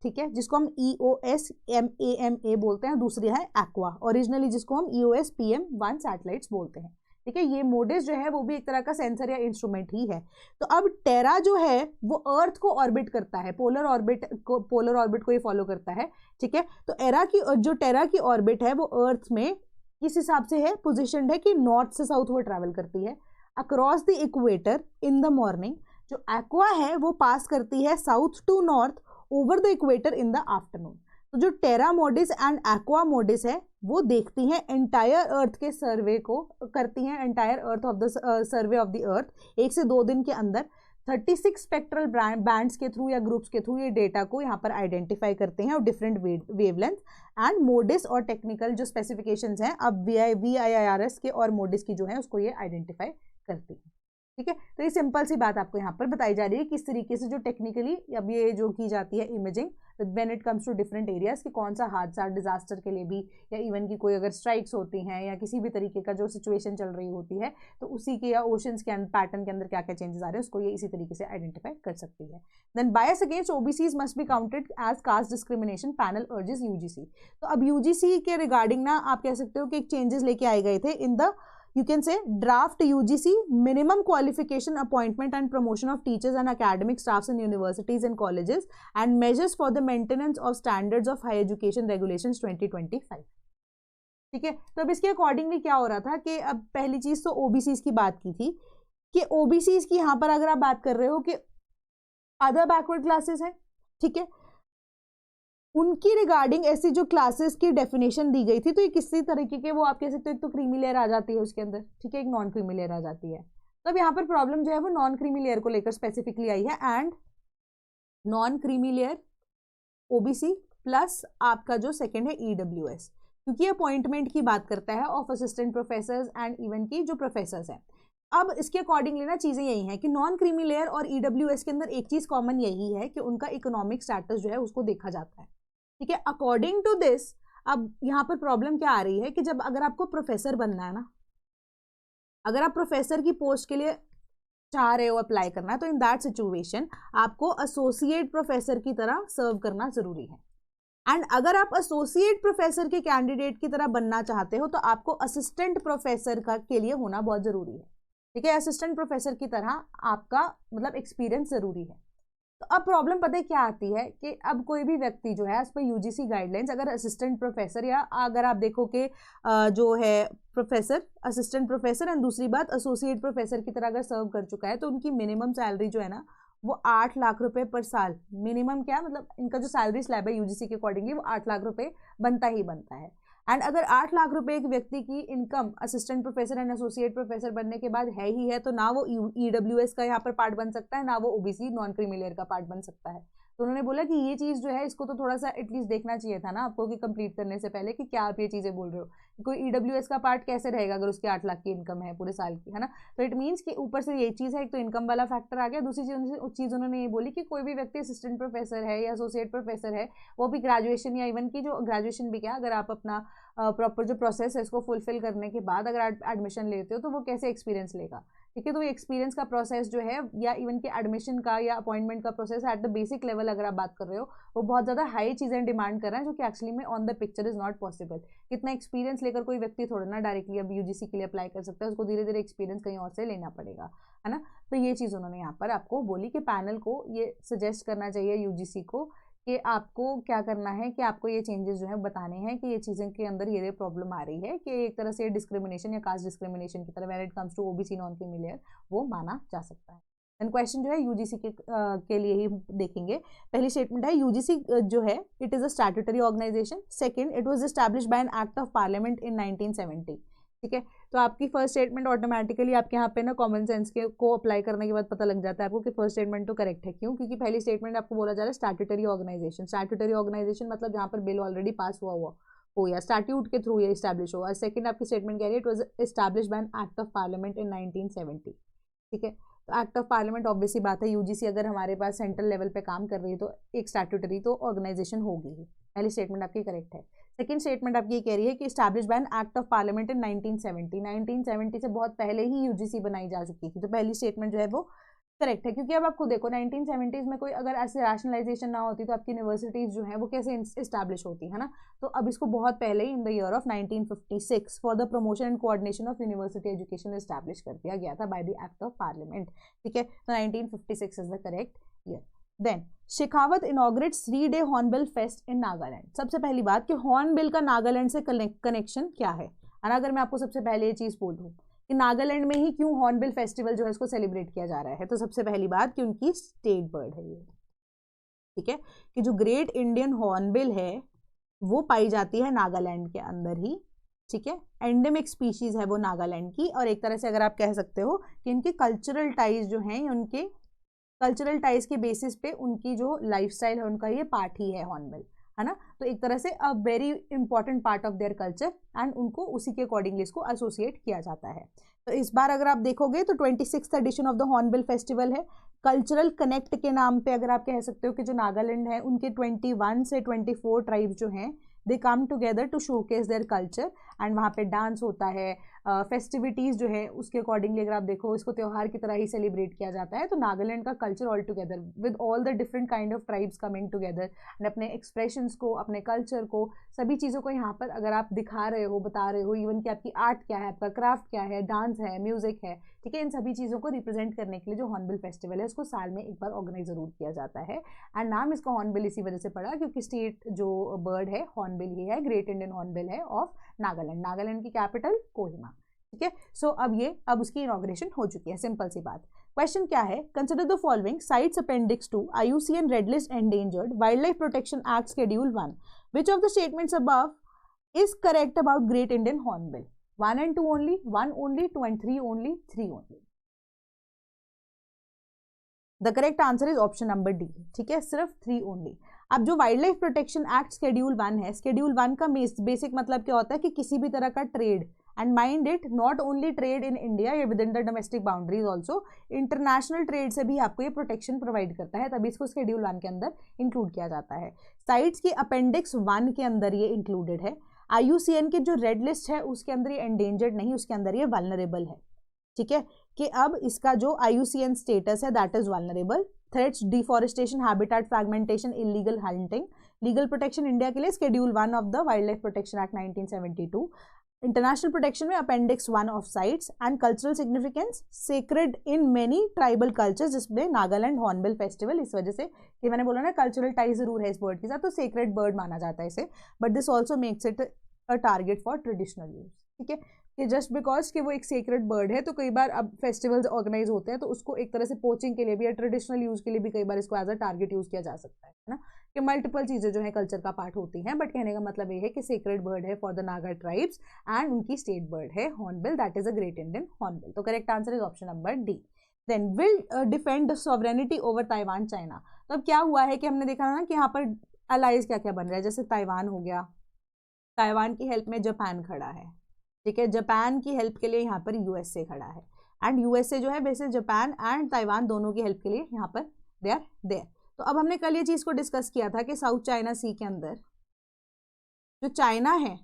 ठीक है, जिसको हम EOS-MAMA बोलते हैं। दूसरी है एक्वा, ओरिजिनली जिसको हम EOS-PM1 सैटेलाइट्स बोलते हैं। ठीक है, ये मोडिस जो है वो भी एक तरह का सेंसर या इंस्ट्रूमेंट ही है। तो अब टेरा जो है वो अर्थ को ऑर्बिट करता है, पोलर ऑर्बिट को ये फॉलो करता है। ठीक है, तो जो टेरा की ऑर्बिट है वो अर्थ में किस हिसाब से है पोजिशन है कि नॉर्थ से साउथ वो ट्रैवल करती है across the equator in the morning. जो एक्वा है वो पास करती है south to north over the equator in the afternoon. तो जो टेरा मोडिस एंड एक्वा मोडिस है वो देखती हैं एंटायर अर्थ के सर्वे को, करती हैं entire earth of the survey of the earth 1 से 2 दिन के अंदर 36 स्पेक्ट्रल बैंड्स के थ्रू या ग्रुप्स के थ्रू ये डेटा को यहाँ पर आइडेंटिफाई करते हैं और डिफरेंट वेवलेंथ एंड मोडिस और टेक्निकल जो स्पेसिफिकेशंस हैं अब VIRS के और मोडिस की जो है उसको ये आइडेंटिफाई करती है। ठीक है, तो ये सिंपल सी बात आपको यहाँ पर बताई जा रही है किस तरीके से जो टेक्निकली अब ये जो की जाती है imaging when it comes to different areas कि कौन सा हादसा डिजास्टर के लिए भी या इवन की कोई अगर स्ट्राइक्स होती हैं या किसी भी तरीके का जो सिचुएशन चल रही होती है तो उसी के या ओशंस के पैटर्न के अंदर क्या क्या चेंजेस आ रहे हैं उसको ये इसी तरीके से आइडेंटिफाई कर सकती है। Then bias against OBCs must be counted as caste discrimination panel urges UGC। तो अब UGC के रिगार्डिंग ना आप कह सकते हो कि एक चेंजेस लेके आए गए थे in the You can say draft UGC minimum qualification, appointment and promotion of teachers and academic staffs in universities and colleges and measures for the maintenance of standards of higher education regulations 2025. ठीक है, तो अब इसके accordingly क्या हो रहा था कि अब पहली चीज तो ओबीसीज की बात की थी कि ओबीसीज की यहाँ पर अगर आप बात कर रहे हो कि अदर बैकवर्ड क्लासेस है, ठीक है, उनकी रिगार्डिंग ऐसी जो क्लासेस की डेफिनेशन दी गई थी, तो ये किसी तरीके के वो आप कह सकते हो, एक तो क्रीमी लेयर आ जाती है उसके अंदर, ठीक है, एक नॉन क्रीमी लेयर आ जाती है। तो अब यहाँ पर प्रॉब्लम जो है वो नॉन क्रीमी लेयर को लेकर स्पेसिफिकली आई है, and non creamy layer OBC plus आपका जो सेकंड है ईडब्ल्यूएस, क्योंकि अपॉइंटमेंट की बात करता है of assistant professors and even की जो प्रोफेसर्स हैं। अब इसके अकॉर्डिंगली ना चीजें यही हैं कि नॉन क्रीमी लेयर और ईडब्ल्यूएस के अंदर एक चीज कॉमन यही है कि उनका इकोनॉमिक स्टेटस जो है उसको देखा जाता है, ठीक है। अकॉर्डिंग टू दिस अब यहाँ पर प्रॉब्लम क्या आ रही है कि जब अगर आपको प्रोफेसर बनना है ना, अगर आप प्रोफेसर की पोस्ट के लिए चाह रहे हो अप्लाई करना है, तो इन दैट सिचुएशन आपको एसोसिएट प्रोफेसर की तरह सर्व करना जरूरी है। एंड अगर आप एसोसिएट प्रोफेसर के कैंडिडेट की तरह बनना चाहते हो तो आपको असिस्टेंट प्रोफेसर का के लिए होना बहुत जरूरी है, ठीक है। असिस्टेंट प्रोफेसर की तरह आपका मतलब एक्सपीरियंस जरूरी है। तो अब प्रॉब्लम पता है क्या आती है कि अब कोई भी व्यक्ति जो है उस पर यूजीसी गाइडलाइंस अगर असिस्टेंट प्रोफेसर या अगर आप देखो कि जो है प्रोफेसर, असिस्टेंट प्रोफेसर एंड दूसरी बात एसोसिएट प्रोफेसर की तरह अगर सर्व कर चुका है, तो उनकी मिनिमम सैलरी जो है ना वो 8 लाख रुपए पर साल, मिनिमम क्या मतलब इनका जो सैलरी स्लैब है यूजीसी के अकॉर्डिंगली वो 8 लाख रुपए बनता ही बनता है। एंड अगर 8 लाख रुपए एक व्यक्ति की income assistant professor and associate professor बनने के बाद है ही है, तो ना वो ईडब्ल्यूएस का यहाँ पर पार्ट बन सकता है, ना वो ओबीसी नॉन क्रीमी लेयर का पार्ट बन सकता है। तो उन्होंने बोला कि ये चीज जो है इसको तो थोड़ा सा एटलीस्ट देखना चाहिए था ना आपको कि कंप्लीट करने से पहले कि क्या आप ये चीजें बोल रहे हो, कोई ईडब्ल्यूएस का पार्ट कैसे रहेगा अगर उसकी 8 लाख की इनकम है पूरे साल की, है ना। तो इट मीन्स कि ऊपर से ये चीज है, एक तो इनकम वाला फैक्टर आ गया, दूसरी चीज उन्होंने ये बोली कि कोई भी व्यक्ति असिस्टेंट प्रोफेसर है या एसोसिएट प्रोफेसर है, वो भी ग्रेजुएशन या इवन की जो ग्रेजुएशन भी क्या अगर आप अपना प्रॉपर जो प्रोसेस है इसको फुलफिल करने के बाद अगर एडमिशन लेते हो तो वो कैसे एक्सपीरियंस लेगा, ठीक है। तो एक्सपीरियंस का प्रोसेस जो है या इवन के एडमिशन का या अपॉइंटमेंट का process at the basic level अगर आप बात कर रहे हो वो बहुत ज़्यादा हाई चीज़ें डिमांड कर रहा है, जो कि एक्चुअली में on the picture is not possible. इतना एक्सपीरियंस लेकर कोई व्यक्ति थोड़ा ना डायरेक्टली अब यूजीसी के लिए अप्लाई कर सकता है, उसको धीरे धीरे एक्सपीरियंस कहीं और से लेना पड़ेगा, है ना। तो ये चीज़ उन्होंने यहाँ पर आपको बोली कि पैनल को ये सजेस्ट करना चाहिए यूजीसी को कि आपको क्या करना है कि आपको ये चेंजेस जो है बताने हैं कि ये चीज़ें के अंदर ये प्रॉब्लम आ रही है कि एक तरह से डिस्क्रिमिनेशन या कास्ट डिस्क्रिमिनेशन की तरह when it comes to OBC non creamy layer वो माना जा सकता है। एंड क्वेश्चन जो है यूजीसी के लिए ही देखेंगे। पहली स्टेटमेंट है यूजीसी जो है it is a statutory organisation. Second, it was established by an act of parliament in 1970, ठीक है। तो आपकी फर्स्ट स्टेटमेंट ऑटोमेटिकली आपके यहाँ पे ना कॉमन सेंस के को अप्लाई करने के बाद पता लग जाता है आपको कि फर्स्ट स्टेटमेंट तो करेक्ट है। क्यों? क्योंकि पहली स्टेटमेंट आपको बोला जा रहा है स्टैट्यूटरी ऑर्गेनाइजेशन। स्टैट्यूटरी ऑर्गेनाइजेशन मतलब जहाँ पर बिल ऑलरेडी पास हुआ हो या स्टैट्यूट के थ्रू ये इस्टेब्लिश हुआ। सेकंड आपकी स्टेटमेंट कह रही है it was established by an act of parliament in 1970, ठीक है। तो एक्ट ऑफ पार्लियामेंट ऑब्वियसली बात है, यूजीसी अगर हमारे पास सेंट्रल लेवल पे काम कर रही है तो एक स्टैट्यूटरी तो ऑर्गेनाइजेशन होगी ही। पहली स्टेटमेंट आपकी करेक्ट है। सेकंड स्टेटमेंट आपकी ये कह रही है कि establish bye an act of parliament in 1970। 1970 से बहुत पहले ही यूजीसी बनाई जा चुकी थी, तो पहली स्टेटमेंट जो है वो करेक्ट है। क्योंकि अब आपको देखो 1970s में कोई अगर ऐसे रैशनलाइजेशन ना होती तो आपकी यूनिवर्सिटीज जो है वो कैसे इस्टेब्लिश होती है ना। तो अब इसको बहुत पहले ही in the year of 1956 for the promotion and coordination of university education establish कर दिया गया था by the act of parliament, ठीक है। तो 1956 is the correct year. Then Shekhawat inaugurates 3-day Hornbill fest in Nagaland. सबसे पहली बात कि हॉर्नबिल का नागालैंड से कनेक्शन क्या है। अगर मैं आपको सबसे पहले ये चीज़ बोल दूँ कि नागालैंड में ही क्यों हॉर्नबिल फेस्टिवल जो है इसको सेलिब्रेट किया जा रहा है, तो सबसे पहली बात कि उनकी स्टेट बर्ड है ये, ठीक है, कि जो ग्रेट इंडियन हॉर्नबिल है वो पाई जाती है नागालैंड के अंदर ही, ठीक है। एंडेमिक स्पीशीज है वो नागालैंड की, और एक तरह से अगर आप कह सकते हो कि इनके कल्चरल टाइज जो हैं, उनके कल्चरल टाइज के बेसिस पे उनकी जो लाइफस्टाइल है उनका ये पार्ट ही है हॉर्नबिल, है ना। तो एक तरह से a very important part of their culture and उनको उसी के अकॉर्डिंगली इसको एसोसिएट किया जाता है। तो इस बार अगर आप देखोगे तो 26th edition of the Hornbill festival है। कल्चरल कनेक्ट के नाम पे अगर आप कह सकते हो कि जो नागालैंड है उनके 21 से 24 ट्राइब्स जो हैं they come together to showcase their culture, and वहाँ पे डांस होता है, फेस्टिविटीज़ जो है उसके अकॉर्डिंगली अगर आप देखो इसको त्यौहार की तरह ही सेलिब्रेट किया जाता है। तो नागालैंड का culture all together with all the different kind of tribes coming together and अपने एक्सप्रेशंस को, अपने कल्चर को, सभी चीज़ों को यहाँ पर अगर आप दिखा रहे हो, बता रहे हो, इवन कि आपकी आर्ट क्या है, आपका क्राफ्ट क्या है, डांस है, म्यूजिक है, ठीक है, इन सभी चीज़ों को रिप्रेजेंट करने के लिए जो हॉर्नबिल फेस्टिवल है उसको साल में एक बार ऑर्गेनाइज जरूर किया जाता है। एंड नाम इसका हॉर्नबिल इसी वजह से पड़ा क्योंकि स्टेट जो बर्ड है हॉर्नबिल ही है, ग्रेट इंडियन हॉर्नबिल है ऑफ नागालैंड। नागालैंड की कैपिटल कोहिमा, ठीक है। सो अब उसकी इनॉग्रेशन हो चुकी है, सिंपल सी बात। क्वेश्चन क्या है, consider the following sites appendix two IUCN red list endangered wild life protection act schedule 1, which of the statements above is correct about great Indian hornbill? 1 and 2 only, 1 only, 2 and 3 only, 3 only. The correct answer is option number D, ठीक है, सिर्फ 3 only. अब जो wild life protection act schedule 1 है, schedule 1 का basic मतलब क्या होता है कि किसी भी तरह का trade, and mind it not only trade in India, ये within the domestic boundaries also, international trade से भी आपको ये प्रोटेक्शन प्रोवाइड करता है, तभी इसको शेड्यूल 1 के अंदर इंक्लूड किया जाता है। साइट्स की अपेंडिक्स 1 के अंदर ये इंक्लूडेड है। IUCN की जो रेड लिस्ट है उसके अंदर ये एंडेंजर्ड नहीं, उसके अंदर ये वल्नरेबल है, ठीक है, कि अब इसका जो IUCN स्टेटस है that is vulnerable. Threats, deforestation, habitat fragmentation, illegal hunting, legal protection India के लिए schedule 1 of the wildlife protection act 1972, international protection में appendix 1 of CITES, and cultural significance sacred in many tribal cultures, जिसमें Nagaland hornbill festival, इस वजह से कि मैंने बोला ना कल्चरल टाइज जरूर है इस बर्ड के साथ, तो सेक्रेड बर्ड माना जाता है इसे, but this also makes it a target for traditional use, ठीक है, कि जस्ट बिकॉज कि वो एक सेक्रेड बर्ड है तो कई बार अब फेस्टिवल्स ऑर्गेनाइज होते हैं तो उसको एक तरह से पोचिंग के लिए भी या ट्रेडिशनल यूज के लिए भी कई बार इसको एज अ टारगेट यूज किया जा सकता है ना, कि मल्टीपल चीज़ें जो है कल्चर का पार्ट होती हैं, बट कहने का मतलब ये है कि सेक्रेड बर्ड है for the Naga tribes and उनकी स्टेट बर्ड है hornbill, that is a great Indian hornbill. तो correct answer is option number D. Then will defend sovereignty over Taiwan China. तो अब क्या हुआ है कि हमने देखा ना कि यहाँ पर अलाइज क्या क्या बन रहा है, जैसे ताइवान हो गया, ताइवान की हेल्प में जापान खड़ा है, ठीक है, जापान की हेल्प के लिए यहाँ पर USA खड़ा है, एंड USA जो है वैसे जापान एंड ताइवान दोनों की हेल्प के लिए यहाँ पर दे आर देयर। तो अब हमने कल ये चीज़ को डिस्कस किया था कि साउथ चाइना सी के अंदर जो चाइना है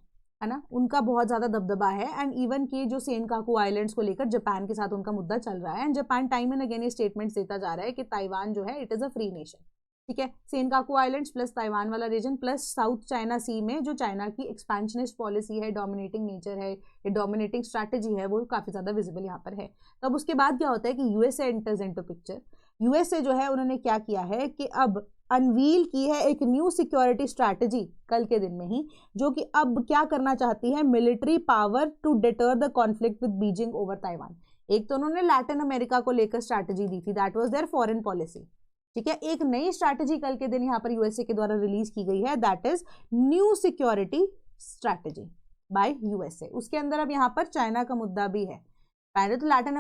ना, उनका बहुत ज़्यादा दबदबा है, एंड इवन कि जो सेनकाकू आइलैंड्स को लेकर जापान के साथ उनका मुद्दा चल रहा है, and Japan time and again ये स्टेटमेंट्स देता जा रहा है कि ताइवान जो है it is a free nation, ठीक है, सेनकाकू आइलैंड्स प्लस ताइवान वाला रीजन प्लस साउथ चाइना सी में जो चाइना की एक्सपेंशनिस्ट पॉलिसी है, डोमिनेटिंग नेचर है, ये डोमिनेटिंग स्ट्रैटेजी है, वो काफ़ी ज़्यादा विजिबल यहाँ पर है। तो अब उसके बाद क्या होता है कि USA enters into picture. USA जो है उन्होंने क्या किया है कि अब अनवील की है एक न्यू सिक्योरिटी स्ट्रैटेजी कल के दिन में ही, जो कि अब क्या करना चाहती है, military power to deter the conflict with Beijing over Taiwan. एक तो उन्होंने लैटिन अमेरिका को लेकर स्ट्रैटेजी दी थी, that was their foreign policy, ठीक है। एक नई स्ट्रैटेजी कल के दिन यहाँ पर USA के द्वारा रिलीज की गई है, that is new security strategy by USA। उसके अंदर अब यहाँ पर चाइना का मुद्दा भी है। पहले तो लैटिन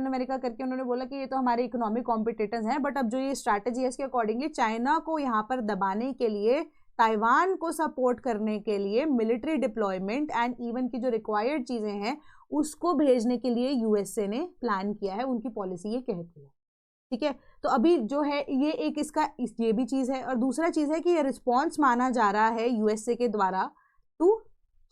अमेरिका करके उन्होंने बोला कि ये तो हमारे इकोनॉमिक कॉम्पिटिटर्स हैं, बट अब जो ये स्ट्रैटेजी है इसके अकॉर्डिंगली चाइना को यहाँ पर दबाने के लिए, ताइवान को सपोर्ट करने के लिए मिलिट्री डिप्लॉयमेंट एंड इवन की जो रिक्वायर्ड चीज़ें हैं उसको भेजने के लिए USA ने प्लान किया है, उनकी पॉलिसी ये कहती है, ठीक है। तो अभी जो है ये एक इसका ये भी चीज़ है, और दूसरा चीज़ है कि ये रिस्पॉन्स माना जा रहा है USA के द्वारा टू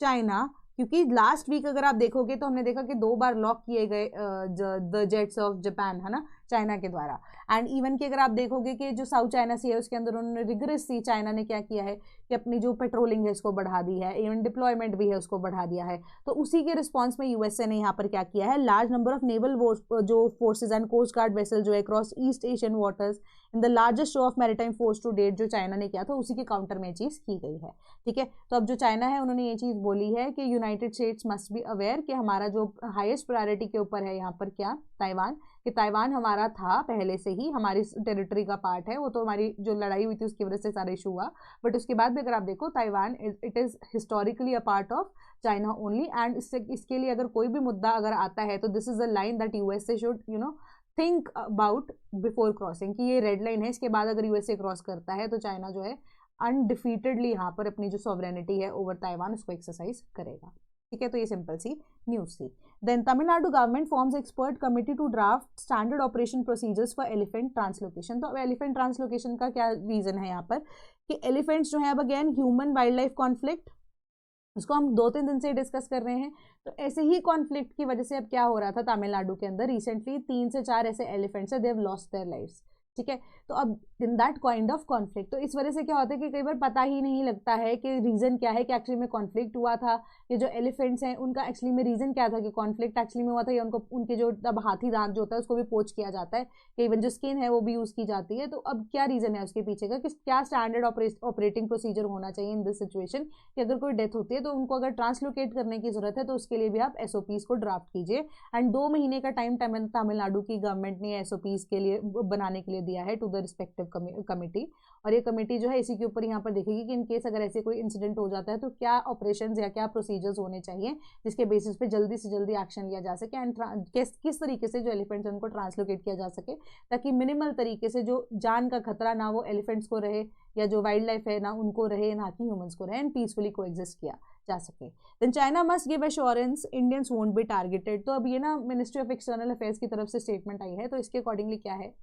चाइना, क्योंकि लास्ट वीक अगर आप देखोगे तो हमने देखा कि 2 बार लॉक किए गए द जेट्स ऑफ जापान, है ना, चाइना के द्वारा। एंड इवन कि अगर आप देखोगे कि जो साउथ चाइना सी है उसके अंदर उन्होंने रिगरसली चाइना ने क्या किया है कि अपनी जो पेट्रोलिंग है उसको बढ़ा दी है, इवन डिप्लॉयमेंट भी है उसको बढ़ा दिया है। तो उसी के रिस्पॉन्स में USA ने यहाँ पर क्या किया है, लार्ज नंबर ऑफ नेवल जो forces and coast guard vessel जो है cross East Asian waters in the largest show of maritime force to date, जो चाइना ने किया था उसी के काउंटर में चीज़ की गई है, ठीक है। तो अब जो चाइना है उन्होंने ये चीज़ बोली है कि United states must be aware कि हमारा जो हाईएस्ट प्रायोरिटी के ऊपर है यहाँ पर क्या, ताइवान, कि ताइवान हमारा था पहले से ही, हमारी टेरिटरी का पार्ट है, वो तो हमारी जो लड़ाई हुई थी उसकी वजह से सारा इशू हुआ, बट उसके बाद भी अगर आप देखो Taiwan it is historically a part of China only, and इसके लिए अगर कोई भी मुद्दा अगर आता है तो this is a line that USA should think about before crossing, कि ये रेड लाइन है, इसके बाद अगर USA क्रॉस करता है तो चाइना जो है अनडिफीटेडली यहाँ पर अपनी जो सॉवरेनिटी है ओवर ताइवान उसको एक्सरसाइज करेगा, ठीक है। तो ये सिंपल सी न्यूज़ थी। Then Tamil Nadu government forms expert committee to draft standard operation procedures for elephant translocation. तो अब एलिफेंट ट्रांसलोकेशन का क्या रीज़न है यहाँ पर कि एलिफेंट्स जो है अब again human wild life conflict, उसको हम 2-3 दिन से डिस्कस कर रहे हैं। तो ऐसे ही कॉन्फ्लिक्ट की वजह से अब क्या हो रहा था तमिलनाडु के अंदर रिसेंटली 3 से 4 ऐसे एलिफेंट्स है, they have lost their lives, ठीक है। तो अब in that kind of conflict, तो इस वजह से क्या होता है कि कई बार पता ही नहीं लगता है कि रीजन क्या है कि एक्चुअली में कॉन्फ्लिक्ट हुआ था। ये जो एलिफेंट्स हैं उनका एक्चुअली में रीजन क्या था कि कॉन्फ्लिक्ट एक्चुअली में हुआ था, या उनको उनके जो अब हाथी दांत जो होता है उसको भी पोच किया जाता है, कि इवन जो स्किन है वो भी यूज की जाती है। तो अब क्या रीजन है उसके पीछे का, कि क्या स्टैंडर्ड ऑपरेटिंग प्रोसीजर होना चाहिए इन दिस सिचुएशन, कि अगर कोई डेथ होती है तो उनको अगर ट्रांसलोकेट करने की जरूरत है तो उसके लिए भी आप एसओपीज को ड्राफ्ट कीजिए। एंड 2 महीने का टाइम तमिलनाडु की गवर्नमेंट ने एसओपीज के लिए बनाने के लिए दिया है टू द रिस्पेक्टिव कमिटी। और ये कमेटी जो है इसी के ऊपर यहाँ पर देखेगी कि इन केस अगर ऐसे कोई इंसिडेंट हो जाता है तो क्या ऑपरेशंस या क्या प्रोसीजर्स होने चाहिए जिसके बेसिस पे जल्दी से जल्दी एक्शन लिया जा सके, एंड किस तरीके से जो एलिफेंट्स हैं उनको ट्रांसलोकेट किया जा सके, ताकि मिनिमल तरीके से जो जान का खतरा ना वो एलिफेंट्स को रहे या जो वाइल्ड लाइफ है ना उनको रहे, ना कि ह्यूमंस को रहे, एंड पीसफुली को एग्जिस्ट किया जा सके। Then China must give assurance Indians won't be targeted. तो अब ये ना मिनिस्ट्री ऑफ एक्सटर्नल अफेयर्स की तरफ से स्टेटमेंट आई है, तो इसके अकॉर्डिंगली क्या है,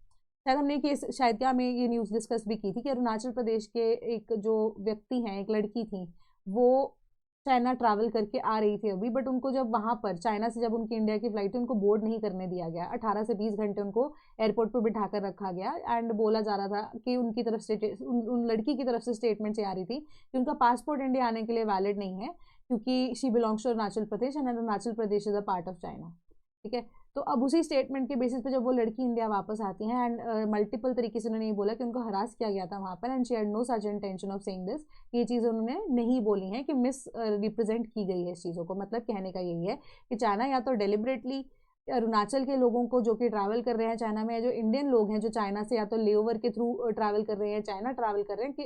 शायद हमने कि शायद क्या हमें ये न्यूज़ डिस्कस भी की थी कि अरुणाचल प्रदेश के एक जो व्यक्ति हैं, एक लड़की थी, वो चाइना ट्रैवल करके आ रही थी अभी, बट उनको जब वहाँ पर चाइना से जब उनकी इंडिया की फ्लाइट थी उनको बोर्ड नहीं करने दिया गया। 18 से 20 घंटे उनको एयरपोर्ट पर बिठा कर रखा गया, एंड बोला जा रहा था कि उनकी तरफ से उन लड़की की तरफ से स्टेटमेंट से आ रही थी कि उनका पासपोर्ट इंडिया आने के लिए वैलिड नहीं है, क्योंकि she belongs to Arunachal Pradesh and Arunachal Pradesh is a part of China, ठीक है। तो अब उसी स्टेटमेंट के बेसिस पे जब वो लड़की इंडिया वापस आती हैं, एंड मल्टीपल तरीके से उन्होंने ये बोला कि उनको हरास किया गया था वहाँ पर, and she had no such intention of saying this, ये चीज़ उन्होंने नहीं बोली है कि मिस रिप्रेजेंट की गई है इस चीज़ों को। मतलब कहने का यही है कि चाइना या तो डेलिबरेटली अरुणाचल के लोगों को जो कि ट्रैवल कर रहे हैं चाइना में, जो इंडियन लोग हैं जो चाइना से या तो लेओवर के थ्रू ट्रैवल कर रहे हैं, चाइना ट्रैवल कर रहे हैं, कि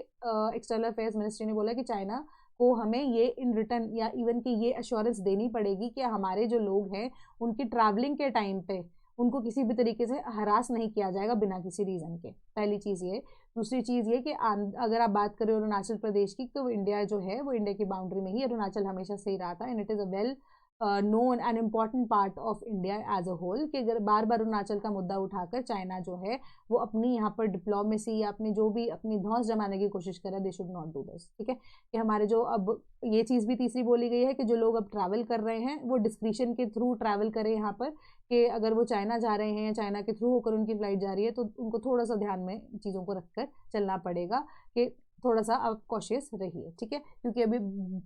एक्सटर्नल अफेयर्स मिनिस्ट्री ने बोला कि चाइना को हमें ये इन रिटर्न या इवन कि ये अश्योरेंस देनी पड़ेगी कि हमारे जो लोग हैं उनकी ट्रैवलिंग के टाइम पे उनको किसी भी तरीके से हरास नहीं किया जाएगा बिना किसी रीज़न के। पहली चीज़ ये। दूसरी चीज़ ये कि अगर आप बात करें अरुणाचल प्रदेश की, तो इंडिया जो है वो इंडिया की बाउंड्री में ही अरुणाचल हमेशा से ही रहा था, and it is a well known and important part of India as a whole, कि अगर बार बार अरुणाचल का मुद्दा उठाकर चाइना जो है वो अपनी यहाँ पर डिप्लोमेसी या अपनी जो भी अपनी धौंस जमाने की कोशिश करे, they should not do this, ठीक है। कि हमारे जो अब ये चीज़ भी तीसरी बोली गई है कि जो लोग अब ट्रैवल कर रहे हैं वो डिस्क्रिशन के थ्रू ट्रैवल करें यहाँ पर, कि अगर वो चाइना जा रहे हैं या चाइना के थ्रू होकर उनकी फ्लाइट जा रही है तो उनको थोड़ा सा ध्यान में चीज़ों को रखकर चलना पड़ेगा, कि थोड़ा सा आप कॉशियस रहिए, ठीक है, क्योंकि अभी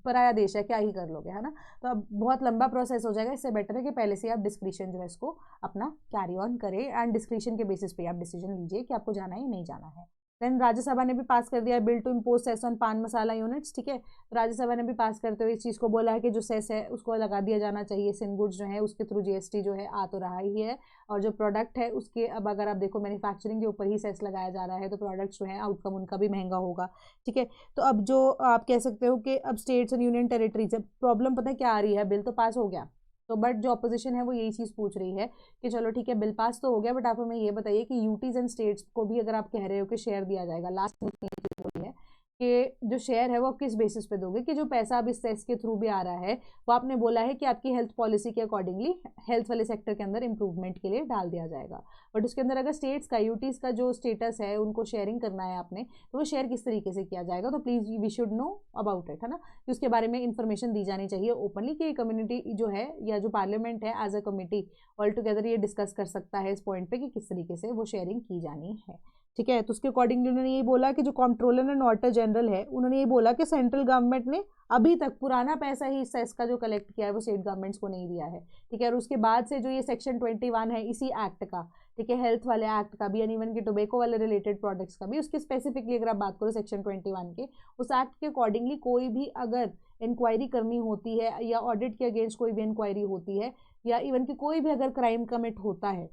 पराया देश है, क्या ही कर लोगे, है ना। तो अब बहुत लंबा प्रोसेस हो जाएगा, इससे बेटर है कि पहले से आप डिस्क्रिशन जो है इसको अपना कैरी ऑन करें, एंड डिस्क्रिशन के बेसिस पे आप डिसीजन लीजिए कि आपको जाना है नहीं जाना है। देन राज्यसभा ने भी पास कर दिया bill to impose cess on paan masala units, ठीक है। राज्यसभा ने भी पास करते हुए इस चीज़ को बोला है कि जो सेस है उसको लगा दिया जाना चाहिए, सिन गुड्स जो है उसके थ्रू जीएसटी जो है आ तो रहा ही है, और जो प्रोडक्ट है उसके अब अगर आप देखो मैन्युफैक्चरिंग के ऊपर ही सेस लगाया जा रहा है, तो प्रोडक्ट्स जो है आउटकम उनका भी महंगा होगा, ठीक है। तो अब जो आप कह सकते हो कि अब states and union territories, problem पता है क्या आ रही है, बिल तो पास हो गया, तो बट जो अपोजिशन है वो यही चीज़ पूछ रही है कि चलो ठीक है बिल पास तो हो गया, बट आप हमें ये बताइए कि यूटीज एंड स्टेट्स को भी अगर आप कह रहे हो कि शेयर दिया जाएगा, लास्ट में बोली है कि जो शेयर है वो आप किस बेसिस पे दोगे, कि जो पैसा अब इस सेस के थ्रू भी आ रहा है वो आपने बोला है कि आपकी हेल्थ पॉलिसी के अकॉर्डिंगली हेल्थ वाले सेक्टर के अंदर इंप्रूवमेंट के लिए डाल दिया जाएगा, बट उसके अंदर अगर स्टेट्स का यूटीज का जो स्टेटस है उनको शेयरिंग करना है आपने, तो वो शेयर किस तरीके से किया जाएगा, तो please we should know about it, है ना, कि उसके बारे में इंफॉर्मेशन दी जानी चाहिए ओपनली, कि कम्युनिटी जो है या जो पार्लियामेंट है as a committee all together ये डिस्कस कर सकता है इस पॉइंट पे कि किस तरीके से वो शेयरिंग की जानी है, ठीक है। तो उसके अकॉर्डिंगली उन्होंने ये बोला कि जो कंट्रोलर एंड ऑडिटर जनरल है उन्होंने ये बोला कि सेंट्रल गवर्नमेंट ने अभी तक पुराना पैसा ही सेस का जो कलेक्ट किया है वो स्टेट गवर्नमेंट्स को नहीं दिया है, ठीक है। और उसके बाद से जो ये सेक्शन 21 है इसी एक्ट का, ठीक है, हेल्थ वाले एक्ट का भी, यानी इवन के टोबैको वाले रिलेटेड प्रोडक्ट्स का भी, उसके स्पेसिफिकली अगर आप बात करो सेक्शन 21 के, उस एक्ट के अकॉर्डिंगली कोई भी अगर इंक्वायरी करनी होती है या ऑडिट के अगेंस्ट कोई भी इंक्वायरी होती है या इवन कि कोई भी अगर क्राइम कमिट होता है,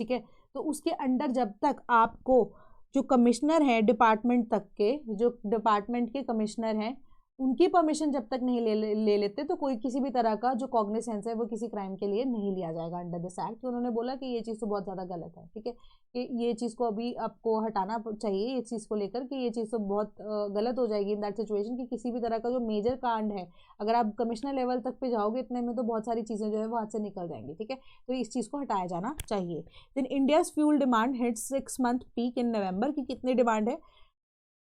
ठीक है, तो उसके अंडर जब तक आपको जो कमिश्नर हैं डिपार्टमेंट तक के, जो डिपार्टमेंट के कमिश्नर हैं उनकी परमिशन जब तक नहीं ले लेते तो कोई किसी भी तरह का जो कॉग्निसेंस है वो किसी क्राइम के लिए नहीं लिया जाएगा अंडर दिस एक्ट। तो उन्होंने बोला कि ये चीज़ तो बहुत ज़्यादा गलत है, ठीक है, कि ये चीज़ को अभी आपको हटाना चाहिए, इस चीज़ को लेकर कि ये चीज़ तो बहुत गलत हो जाएगी इन दैट सिचुएशन, कि किसी भी तरह का जो मेजर कांड है अगर आप कमिश्नर लेवल तक पे जाओगे इतने में तो बहुत सारी चीज़ें जो है वो हाथ से निकल जाएंगी, ठीक है। तो इस चीज़ को हटाया जाना चाहिए। Then India's fuel demand hit 6 month peak in November, की कितनी डिमांड है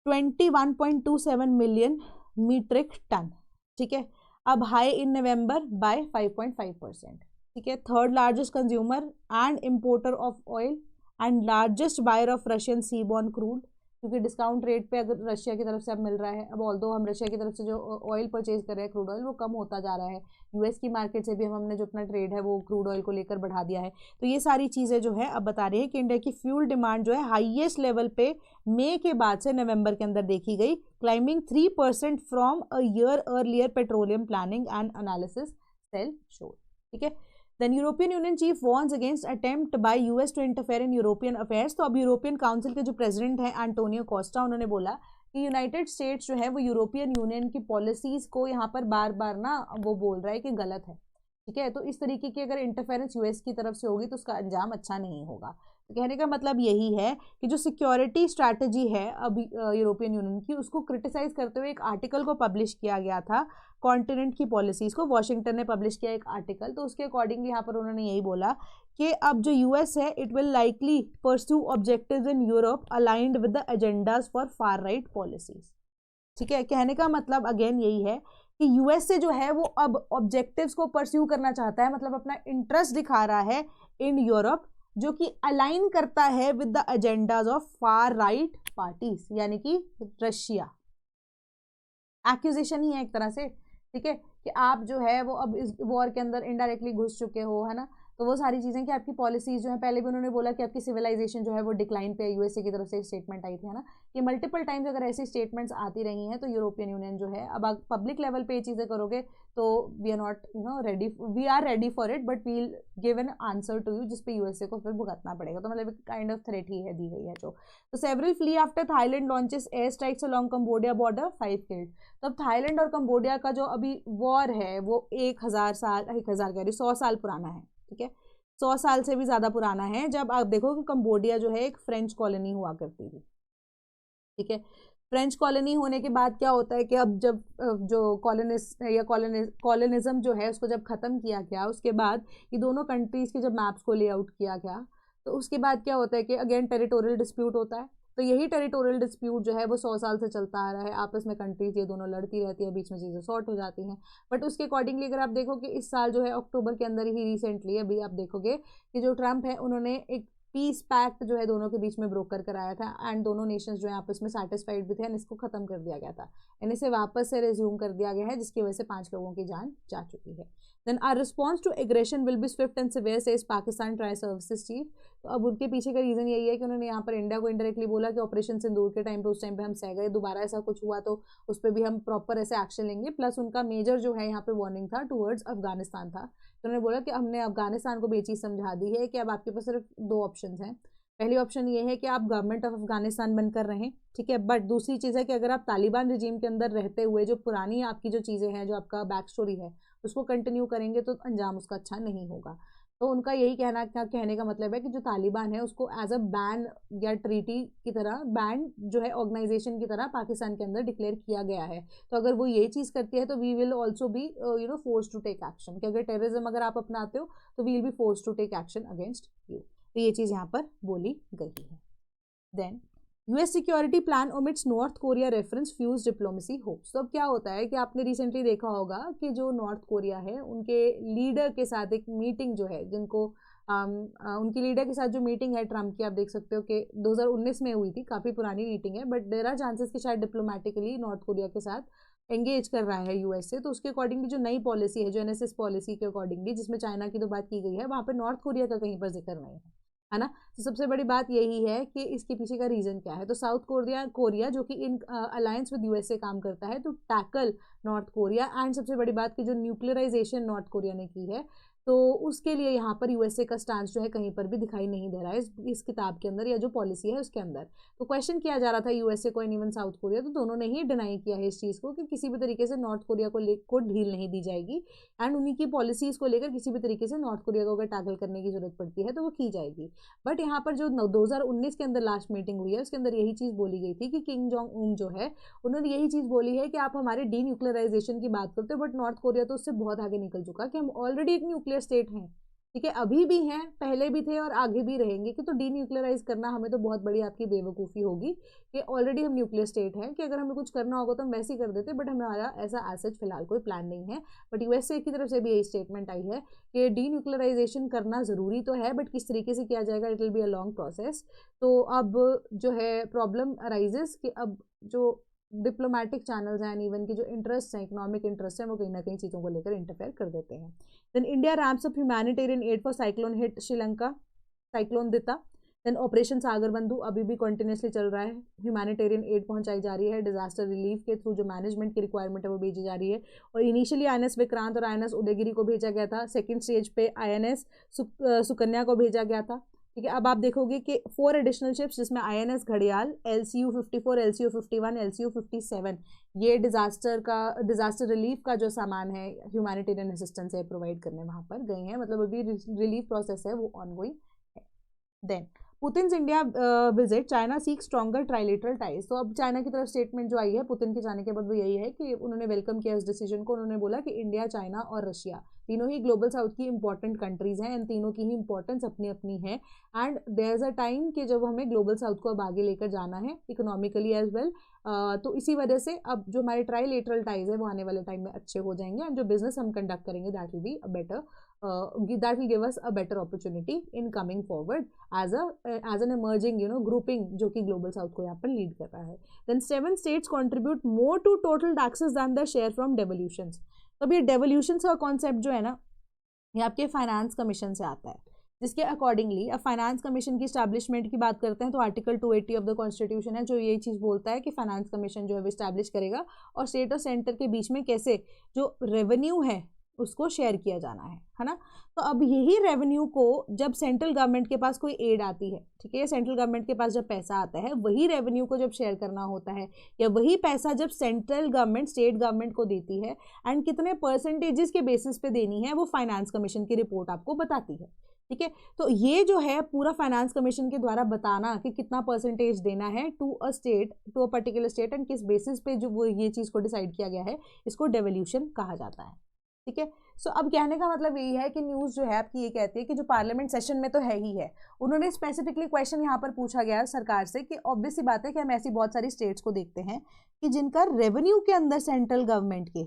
21.27 मिलियन मीट्रिक टन, ठीक है। अब हाई इन नवंबर बाय 5.5%। ठीक है, third largest consumer and importer of oil and largest buyer of Russian seaborne crude, क्योंकि discount rate पे अगर रशिया की तरफ से अब मिल रहा है। अब ऑल्दो हम रशिया की तरफ से जो ऑयल परचेज कर रहे हैं, क्रूड ऑयल, वो कम होता जा रहा है। यूएस की मार्केट से भी हमने जो अपना ट्रेड है वो क्रूड ऑयल को लेकर बढ़ा दिया है। तो ये सारी चीज़ें जो है अब बता रही है कि इंडिया की फ्यूल डिमांड जो है हाईएस्ट लेवल पे मई के बाद से नवंबर के अंदर देखी गई, climbing 3% from a year earlier petroleum planning and analysis cell show. ठीक है, then European Union chief warns against attempt by US to interfere in European affairs. तो अब यूरोपियन काउंसिल के जो प्रेसिडेंट हैं एंटोनियो कोस्टा, उन्होंने बोला कि यूनाइटेड स्टेट्स जो है वो यूरोपियन यूनियन की पॉलिसीज को यहाँ पर बार बार ना वो बोल रहा है कि गलत है। ठीक है, तो इस तरीके की अगर इंटरफेरेंस यूएस की तरफ से होगी तो उसका अंजाम अच्छा नहीं होगा। तो कहने का मतलब यही है कि जो सिक्योरिटी स्ट्रैटेजी है अब यूरोपियन यूनियन की, उसको क्रिटिसाइज करते हुए एक आर्टिकल को पब्लिश किया गया था, कॉन्टिनेंट की पॉलिसीज को। वॉशिंगटन ने पब्लिश किया एक आर्टिकल, तो उसके अकॉर्डिंगली यहाँ पर उन्होंने यही बोला कि अब जो यूएस है it will likely pursue objectives in Europe aligned with the agendas for far right policies. ठीक है, कहने का मतलब अगेन यही है कि यूएस से जो है वो अब ऑब्जेक्टिव्स को परस्यू करना चाहता है, मतलब अपना इंटरेस्ट दिखा रहा है इन यूरोप, जो कि अलाइन करता है with the agendas of far right parties, यानी कि रशिया। एक्यूजेशन ही है एक तरह से। ठीक है, कि आप जो है वो अब इस वॉर के अंदर इनडायरेक्टली घुस चुके हो, है ना। तो वो सारी चीज़ें कि आपकी पॉलिसीज जो है, पहले भी उन्होंने बोला कि आपकी सिविलाइजेशन जो है वो डिक्लाइन पे, यूएसए की तरफ से स्टेटमेंट आई थी, है ना। ये मल्टीपल टाइम्स अगर ऐसी स्टेटमेंट्स आती रही हैं तो यूरोपियन यूनियन जो है, अब आप पब्लिक लेवल पे ये चीज़ें करोगे तो we are not ready, we are ready for it, but we'll give an answer to you, जिसपे यूएसए को फिर भुगतना पड़ेगा। तो मतलब काइंड ऑफ थ्रेट ही है, दी गई है जो। तो several flee after Thailand launches air strikes along Cambodia border, 5 killed. तब थाईलैंड और कंबोडिया का जो अभी वॉर है वो 1,000 कह रही 100 साल पुराना है। ठीक है, 100 साल से भी ज़्यादा पुराना है। जब आप देखो कि कंबोडिया जो है एक फ्रेंच कॉलोनी हुआ करती थी। ठीक है, फ्रेंच कॉलोनी होने के बाद क्या होता है कि अब जब जो कॉलोनिस्ट या कॉलोनिज्म जो है उसको जब ख़त्म किया गया, उसके बाद ये दोनों कंट्रीज़ के जब मैप्स को लेआउट किया गया, तो उसके बाद क्या होता है कि अगेन टेरिटोरियल डिस्प्यूट होता है। तो यही टेरिटोरियल डिस्प्यूट जो है वो 100 साल से चलता आ रहा है, आपस में कंट्रीज ये दोनों लड़ती रहती है, बीच में चीज़ें सॉर्ट हो जाती हैं। बट उसके अकॉर्डिंगली अगर आप देखो कि इस साल जो है अक्टूबर के अंदर ही रिसेंटली अभी आप देखोगे कि जो ट्रंप है उन्होंने एक पीस पैक्ट जो है दोनों के बीच में ब्रोकर कराया था, एंड दोनों नेशंस जो है आपस में सैटिस्फाइड भी थे, एंड इसको खत्म कर दिया गया था, एंड इसे वापस से रिज्यूम कर दिया गया है, जिसकी वजह से 5 लोगों की जान जा चुकी है। Then our response to aggression will be swift and severe, says Pakistan tri services chief. तो अब उनके पीछे का रीजन यही है कि उन्होंने यहाँ पर इंडिया को इनडायरेक्टली बोला कि ऑपरेशन सिंदूर के टाइम पे, उस टाइम पे हम सह गए, दोबारा ऐसा कुछ हुआ तो उस पर भी हम प्रॉपर ऐसे एक्शन लेंगे। प्लस उनका मेजर जो है यहाँ पे वार्निंग था टूवर्ड्स अफगानिस्तान था। तो उन्होंने बोला कि हमने अफगानिस्तान को भी ये चीज़ समझा दी है कि अब आपके पास सिर्फ 2 ऑप्शन हैं। पहली ऑप्शन ये है कि आप गवर्नमेंट ऑफ अफगानिस्तान बनकर रहें, ठीक है, बट दूसरी चीज़ है कि अगर आप तालिबान रिजीम के अंदर रहते हुए जो पुरानी आपकी जो चीज़ें हैं, जो आपका बैक स्टोरी है, उसको कंटिन्यू करेंगे तो अंजाम उसका अच्छा नहीं होगा। तो उनका यही कहने का मतलब है कि जो तालिबान है उसको एज अ बैन या ट्रीटी की तरह, बैन जो है ऑर्गेनाइजेशन की तरह पाकिस्तान के अंदर डिक्लेयर किया गया है। तो अगर वो ये चीज़ करती है तो we will also be force to take action, कि अगर टेररिज्म अगर आप अपनाते हो तो we will be force to take action against you. तो ये चीज़ यहाँ पर बोली गई है। Then US security plan omits North Korea reference fuels diplomacy hopes. तो अब क्या होता है कि आपने रिसेंटली देखा होगा कि जो नॉर्थ कोरिया है उनके लीडर के साथ एक मीटिंग जो है, जिनको उनकी लीडर के साथ जो मीटिंग है ट्रम्प की, आप देख सकते हो कि 2019 में हुई थी, काफ़ी पुरानी मीटिंग है, बट देयर आर चांसेस कि शायद डिप्लोमेटिकली नॉर्थ कोरिया के साथ एंगेज कर रहा है यूएस से। तो उसके अकॉर्डिंगली जो नई पॉलिसी है, जो एनएसएस पॉलिसी के अकॉर्डिंगली, जिसमें चाइना की तो बात की गई है, वहाँ पर नॉर्थ कोरिया का कहीं पर जिक्र नहीं है ना। तो सबसे बड़ी बात यही है कि इसके पीछे का रीजन क्या है। तो साउथ कोरिया जो कि इन अलायंस विद यूएसए काम करता है to tackle North Korea, and सबसे बड़ी बात कि जो न्यूक्लियराइजेशन नॉर्थ कोरिया ने की है, तो उसके लिए यहाँ पर यूएसए का स्टांस जो है कहीं पर भी दिखाई नहीं दे रहा है इस किताब के अंदर या जो पॉलिसी है उसके अंदर। तो क्वेश्चन किया जा रहा था यूएसए को एंड इवन साउथ कोरिया, तो दोनों ने ही डिनाई किया है इस चीज़ को कि किसी भी तरीके से नॉर्थ कोरिया को ढील नहीं दी जाएगी, एंड उन्हीं की पॉलिसीज़ को लेकर किसी भी तरीके से नॉर्थ कोरिया को अगर टैकल करने की जरूरत पड़ती है तो वो की जाएगी। बट यहाँ पर जो 2019 के अंदर लास्ट मीटिंग हुई है उसके अंदर यही चीज़ बोली गई थी कि किंग जोंग उन जो है उन्होंने यही चीज़ बोली है कि आप हमारे डी न्यूक्लियराइजेशन की बात करते हो, बट नॉर्थ कोरिया तो उससे बहुत आगे निकल चुका कि हम ऑलरेडी एक न्यूक्लियर स्टेट हैं, ठीक है, अभी भी हैं, पहले भी थे और आगे भी रहेंगे कि तो डीन्यूक्लियराइज करना हमें तो बहुत बड़ी आपकी बेवकूफ़ी होगी कि ऑलरेडी हम न्यूक्लियर स्टेट हैं, कि अगर हमें कुछ करना होगा तो हम वैसे ही कर देते, बट हमारा ऐसा एज फिलहाल कोई प्लान नहीं है। बट यूएसए की तरफ से भी यही स्टेटमेंट आई है कि डीन्यूक्लियराइजेशन करना ज़रूरी तो है, बट किस तरीके से किया जाएगा, it will be a long process. तो अब जो है प्रॉब्लम अराइजेस कि अब जो डिप्लोमेटिक चैनल्स हैं, इवन की जो इंटरेस्ट हैं, इकोनॉमिक इंटरेस्ट हैं, वो कहीं ना कहीं चीज़ों को लेकर इंटरफेयर कर देते हैं। Then India ramps up humanitarian aid for cyclone hit Sri Lanka, cyclone Ditwah. Then operation Sagar Bandhu अभी भी कंटिन्यूसली चल रहा है, ह्यूमैनिटेरियन एड पहुंचाई जा रही है, डिजास्टर रिलीफ के थ्रू जो मैनेजमेंट की रिक्वायरमेंट है वो भेजी जा रही है। और इनिशियली आईएनएस विक्रांत और आईएनएस उदयगिरी को भेजा गया था, सेकेंड स्टेज पे आईएनएस सुकन्या को भेजा गया था। ठीक है, अब आप देखोगे कि 4 एडिशनल शिप्स जिसमें आईएनएस घड़ियाल, LCU 54, LCU 51, LCU 57 ये डिजास्टर रिलीफ का जो सामान है, ह्यूमैनिटेरियन असिस्टेंस है प्रोवाइड करने वहां पर गए हैं, मतलब अभी रिलीफ प्रोसेस है वो ऑनगोइंग है। Then Putin India visit, China seek stronger trilateral ties. तो अब चाइना की तरफ स्टेटमेंट जो आई है पुतिन के जाने के बाद वो यही है कि उन्होंने वेलकम किया इस डिसीजन को। उन्होंने बोला कि इंडिया, चाइना और रशिया तीनों ही ग्लोबल साउथ की इंपॉर्टेंट कंट्रीज हैं, इन तीनों की ही इंपॉर्टेंस अपनी अपनी है। And there is a time कि जब हमें ग्लोबल साउथ को अब आगे लेकर जाना है इकोनॉमिकली एज वेल। तो इसी वजह से अब जो हमारे ट्राइलेटरल टाइज है वो आने वाले टाइम में अच्छे हो जाएंगे, एंड जो बिजनेस हम कंडक्ट करेंगे that will be a better, that will give us a better opportunity in coming forward as an emerging grouping जो कि global south को यहाँ पर lead कर रहा है। Then 7 states contribute more to total taxes than the share from devolutions। तो अब ये devolutions का concept जो है ना, ये आपके फाइनेंस कमीशन से आता है, जिसके अकॉर्डिंगली अब फाइनेंस कमीशन की स्टैब्लिशमेंट की बात करते हैं तो आर्टिकल 280 ऑफ द कॉन्स्टिट्यूशन है जो ये चीज़ बोलता है कि फाइनेंस कमीशन जो है वो स्टैब्लिश करेगा और स्टेट और सेंटर के बीच में कैसे जो रेवेन्यू है उसको शेयर किया जाना है ना। तो अब यही रेवेन्यू को जब सेंट्रल गवर्नमेंट के पास कोई एड आती है, ठीक है, सेंट्रल गवर्नमेंट के पास जब पैसा आता है, वही रेवेन्यू को जब शेयर करना होता है या वही पैसा जब सेंट्रल गवर्नमेंट स्टेट गवर्नमेंट को देती है एंड कितने परसेंटेजेस के बेसिस पे देनी है वो फाइनेंस कमीशन की रिपोर्ट आपको बताती है। ठीक है, तो ये जो है पूरा फाइनेंस कमीशन के द्वारा बताना कि कितना परसेंटेज देना है to a state, to a particular state, and किस बेसिस पे जो वो ये चीज़ को डिसाइड किया गया है, इसको डेवल्यूशन कहा जाता है। ठीक है, सो अब कहने का मतलब यही है कि न्यूज़ जो है आपकी ये कहती है कि जो पार्लियामेंट सेशन में तो है ही है, उन्होंने स्पेसिफिकली क्वेश्चन यहाँ पर पूछा गया सरकार से कि ऑब्वियस सी बात है कि हम ऐसी बहुत सारी स्टेट्स को देखते हैं कि जिनका रेवेन्यू के अंदर सेंट्रल गवर्नमेंट के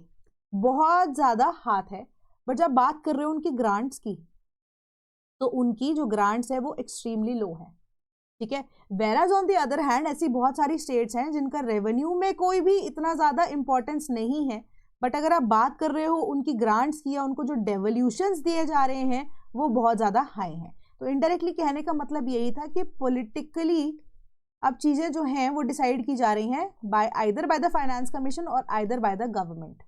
बहुत ज़्यादा हाथ है, बट जब बात कर रहे हो उनकी ग्रांट्स की तो उनकी जो ग्रांट्स है वो एक्सट्रीमली लो है। ठीक है, वेराज ऑन द अदर हैंड ऐसी बहुत सारी स्टेट्स हैं जिनका रेवेन्यू में कोई भी इतना ज़्यादा इंपॉर्टेंस नहीं है, बट अगर आप बात कर रहे हो उनकी ग्रांट्स की या उनको जो डेवल्यूशंस दिए जा रहे हैं वो बहुत ज़्यादा हाई हैं। तो इनडायरेक्टली कहने का मतलब यही था कि पॉलिटिकली अब चीज़ें जो हैं वो डिसाइड की जा रही हैं either by the finance commission और आइदर बाय द गवर्नमेंट।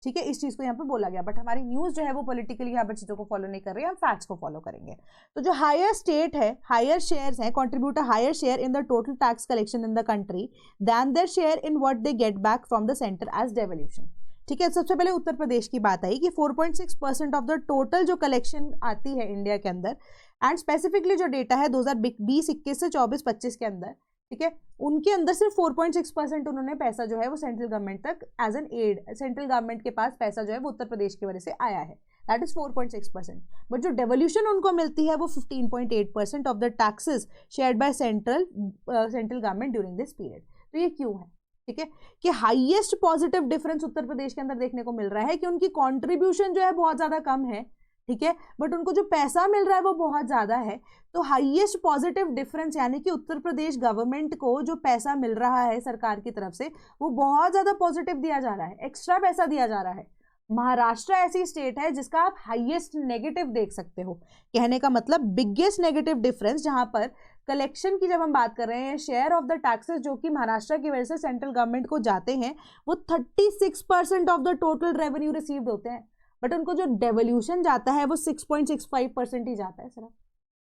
ठीक है, इस चीज़ को यहाँ पे बोला गया, बट हमारी न्यूज़ जो है वो पॉलिटिकली यहाँ पर चीज़ों को फॉलो नहीं कर रही है, हम फैक्ट्स को फॉलो करेंगे। तो जो हायर स्टेट है, हायर शेयर्स हैं, contribute a higher share in the total tax collection in the country than their share in what they get back from the centre as devolution. ठीक है, सबसे पहले उत्तर प्रदेश की बात आई कि 4.6% ऑफ द टोटल जो कलेक्शन आती है इंडिया के अंदर, एंड स्पेसिफिकली जो डेटा है 2020-21 से 24-25 के अंदर, ठीक है, उनके अंदर सिर्फ 4.6% उन्होंने पैसा जो है वो सेंट्रल गवर्नमेंट तक as an aid, central government के पास पैसा जो है वो उत्तर प्रदेश की वजह से आया है, दैट इज 4.6%। बट जो डेवल्यूशन उनको मिलती है वो 15.8% of the taxes shared by central government during this period. तो ये क्यों है? ठीक है, कि highest positive difference Uttar Pradesh के अंदर देखने को मिल रहा है कि उनकी कंट्रीब्यूशन जो है बहुत ज़्यादा कम है, ठीक है, बट उनको जो पैसा मिल रहा है वो बहुत ज़्यादा है। तो हाईएस्ट पॉजिटिव डिफरेंस यानी कि उत्तर प्रदेश गवर्नमेंट को जो पैसा मिल रहा है सरकार की तरफ से वो बहुत ज़्यादा पॉजिटिव दिया जा रहा है, एक्स्ट्रा पैसा दिया जा रहा है। महाराष्ट्र ऐसी स्टेट है जिसका आप हाईएस्ट नेगेटिव देख सकते हो, कहने का मतलब बिगेस्ट नेगेटिव डिफरेंस, जहां पर कलेक्शन की जब हम बात कर रहे हैं, शेयर ऑफ द टैक्सेस जो कि महाराष्ट्र की वजह से सेंट्रल गवर्नमेंट को जाते हैं वो 36% of the total revenue received होते हैं, बट उनको जो डेवल्यूशन जाता है वो 6.65% ही जाता है सिर्फ।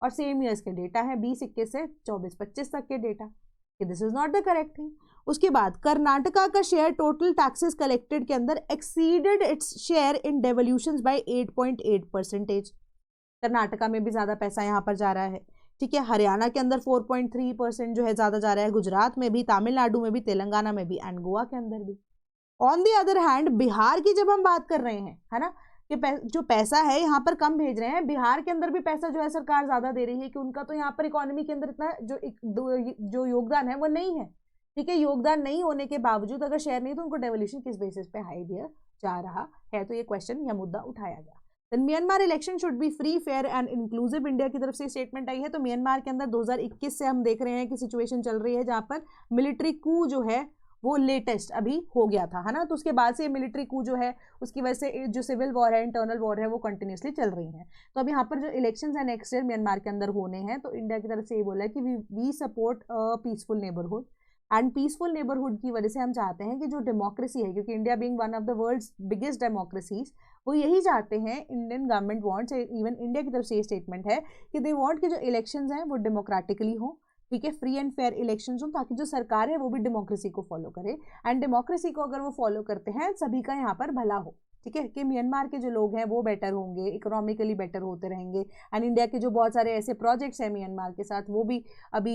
और सेम ईयर्स के डेटा है 20-21 से 24-25 तक के डेटा, कि this is not the correct thing. उसके बाद कर्नाटका का शेयर टोटल टैक्सेस कलेक्टेड के अंदर exceeded its share in devolutions by 8.8%। Karnataka में भी ज़्यादा पैसा यहाँ पर जा रहा है। ठीक है, हरियाणा के अंदर 4.3% जो है ज़्यादा जा रहा है, गुजरात में भी, तमिलनाडु में भी, तेलंगाना में भी, एंड गोवा के अंदर भी। On the other hand Bihar की जब हम बात कर रहे हैं, है ना, कि जो पैसा है यहाँ पर कम भेज रहे हैं, बिहार के अंदर भी पैसा जो है सरकार ज्यादा दे रही है कि उनका तो यहाँ पर इकोनॉमी के अंदर इतना जो योगदान है वो नहीं है, ठीक है। योगदान नहीं होने के बावजूद अगर शेयर नहीं तो उनको डेवोल्यूशन किस बेसिस पे हाई दिया जा रहा है, तो ये क्वेश्चन या मुद्दा उठाया गया। Then Myanmar election should be free fair and inclusive, India की तरफ से स्टेटमेंट आई है। तो म्यांमार के अंदर 2021 से हम देख रहे हैं कि सिचुएशन चल रही है जहां पर मिलिट्री कू जो है वो लेटेस्ट अभी हो गया था, है ना। तो उसके बाद से मिलिट्री कू जो है उसकी वजह से जो सिविल वॉर है, इंटरनल वॉर है, वो कंटिन्यूसली चल रही है। तो अब यहाँ पर जो इलेक्शंस है नेक्स्ट ईयर म्यांमार के अंदर होने हैं, तो इंडिया की तरफ से ये बोला है कि we support peaceful neighbourhood, and peaceful neighbourhood की वजह से हम चाहते हैं कि जो डेमोक्रेसी है, क्योंकि India being one of the world's biggest democracies, वो यही चाहते हैं, Indian government wants, even India की तरफ से ये स्टेटमेंट है कि दे वांट कि जो इलेक्शंस हैं वो डेमोक्रेटिकली हो, ठीक है, फ्री एंड फेयर इलेक्शंस हो, ताकि जो सरकार है वो भी डेमोक्रेसी को फॉलो करे, एंड डेमोक्रेसी को अगर वो फॉलो करते हैं सभी का यहाँ पर भला हो, ठीक है, कि म्यांमार के जो लोग हैं वो बेटर होंगे, इकोनॉमिकली बेटर होते रहेंगे, एंड इंडिया के जो बहुत सारे ऐसे प्रोजेक्ट्स हैं म्यांमार के साथ वो भी अभी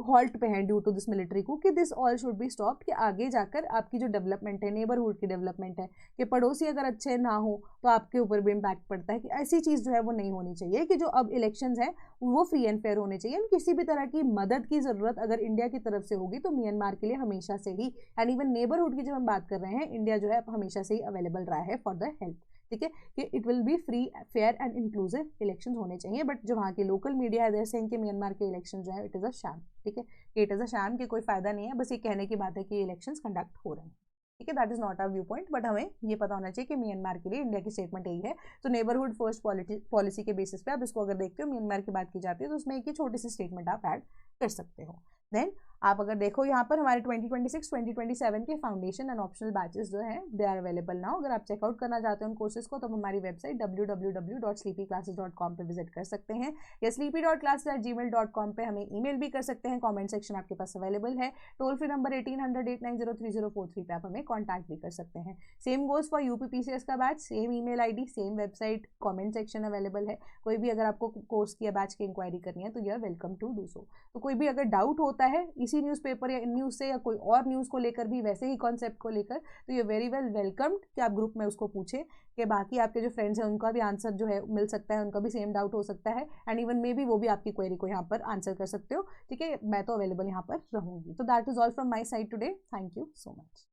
हॉल्ट पे हैं ड्यू टू दिस मिलिट्री को, कि this all should be stop, कि आगे जाकर आपकी जो डेवलपमेंट है, नेबरहुड की डेवलपमेंट है, कि पड़ोसी अगर अच्छे ना हो तो आपके ऊपर भी इम्पैक्ट पड़ता है, कि ऐसी चीज़ जो है वो नहीं होनी चाहिए, कि जो अब इलेक्शंस हैं वो फ्री एंड फेयर होने चाहिए। किसी भी तरह की मदद की ज़रूरत अगर इंडिया की तरफ से होगी तो म्यांमार के लिए हमेशा से ही, एंड इवन नेबरहुड की जब हम बात कर रहे हैं, इंडिया जो है हमेशा से ही अवेलेबल रहा है फॉर द हेल्प, ठीक है, कि it will be free fair and inclusive election होने चाहिए। बट जो वहाँ की लोकल मीडिया है जैसे कि म्यांमार के इलेक्शन जो है इट इज़ अ शैम, ठीक है, इट इज़ अ शैम, कि कोई फायदा नहीं है, बस ये कहने की बात है कि इलेक्शंस कंडक्ट हो रहे हैं, ठीक है, that is not a view point, but हमें ये पता होना चाहिए कि म्यांमार के लिए इंडिया की स्टेटमेंट यही है। तो नेबरहुड फर्स्ट पॉलिसी के बेसिस पे आप इसको अगर देखते हो, म्यांमार की बात की जाती है तो उसमें एक छोटी सी स्टेटमेंट आप ऐड कर सकते हो। देन आप अगर देखो यहाँ पर हमारे 2026-2027 के फाउंडेशन एंड ऑप्शनल बैचेस जो हैं दे आर अवेलेबल नाउ। अगर आप चेकआउट करना चाहते हैं उन कोर्सेज को तो हमारी वेबसाइट www.sleepyclasses.com पे विजिट कर सकते हैं, या sleepy.classes@gmail.com पे हमें ईमेल भी कर सकते हैं, कमेंट सेक्शन आपके पास अवेलेबल है, टोल फ्री नंबर 1800-890-3043 पे आप हमें कॉन्टैक्ट भी कर सकते हैं। सेम गोज फॉर यूपीपीसीएस का batch, same email ID, same website, comment section available है। कोई भी अगर आपको कोर्स की या बैच की इंक्वायरी करनी है तो you are welcome to do so. तो कोई भी अगर डाउट होता है इसी न्यूज़पेपर या न्यूज़ से या कोई और न्यूज़ को लेकर भी, वैसे ही कॉन्सेप्ट को लेकर, तो ये वेरी वेल वेलकम्ड कि आप ग्रुप में उसको पूछें, कि बाकी आपके जो फ्रेंड्स हैं उनका भी आंसर जो है मिल सकता है, उनका भी सेम डाउट हो सकता है, एंड इवन मे बी वो भी आपकी क्वेरी को यहाँ पर आंसर कर सकते हो, ठीक है। मैं तो अवेलेबल यहाँ पर रहूँगी। तो that is all from my side today, thank you so much.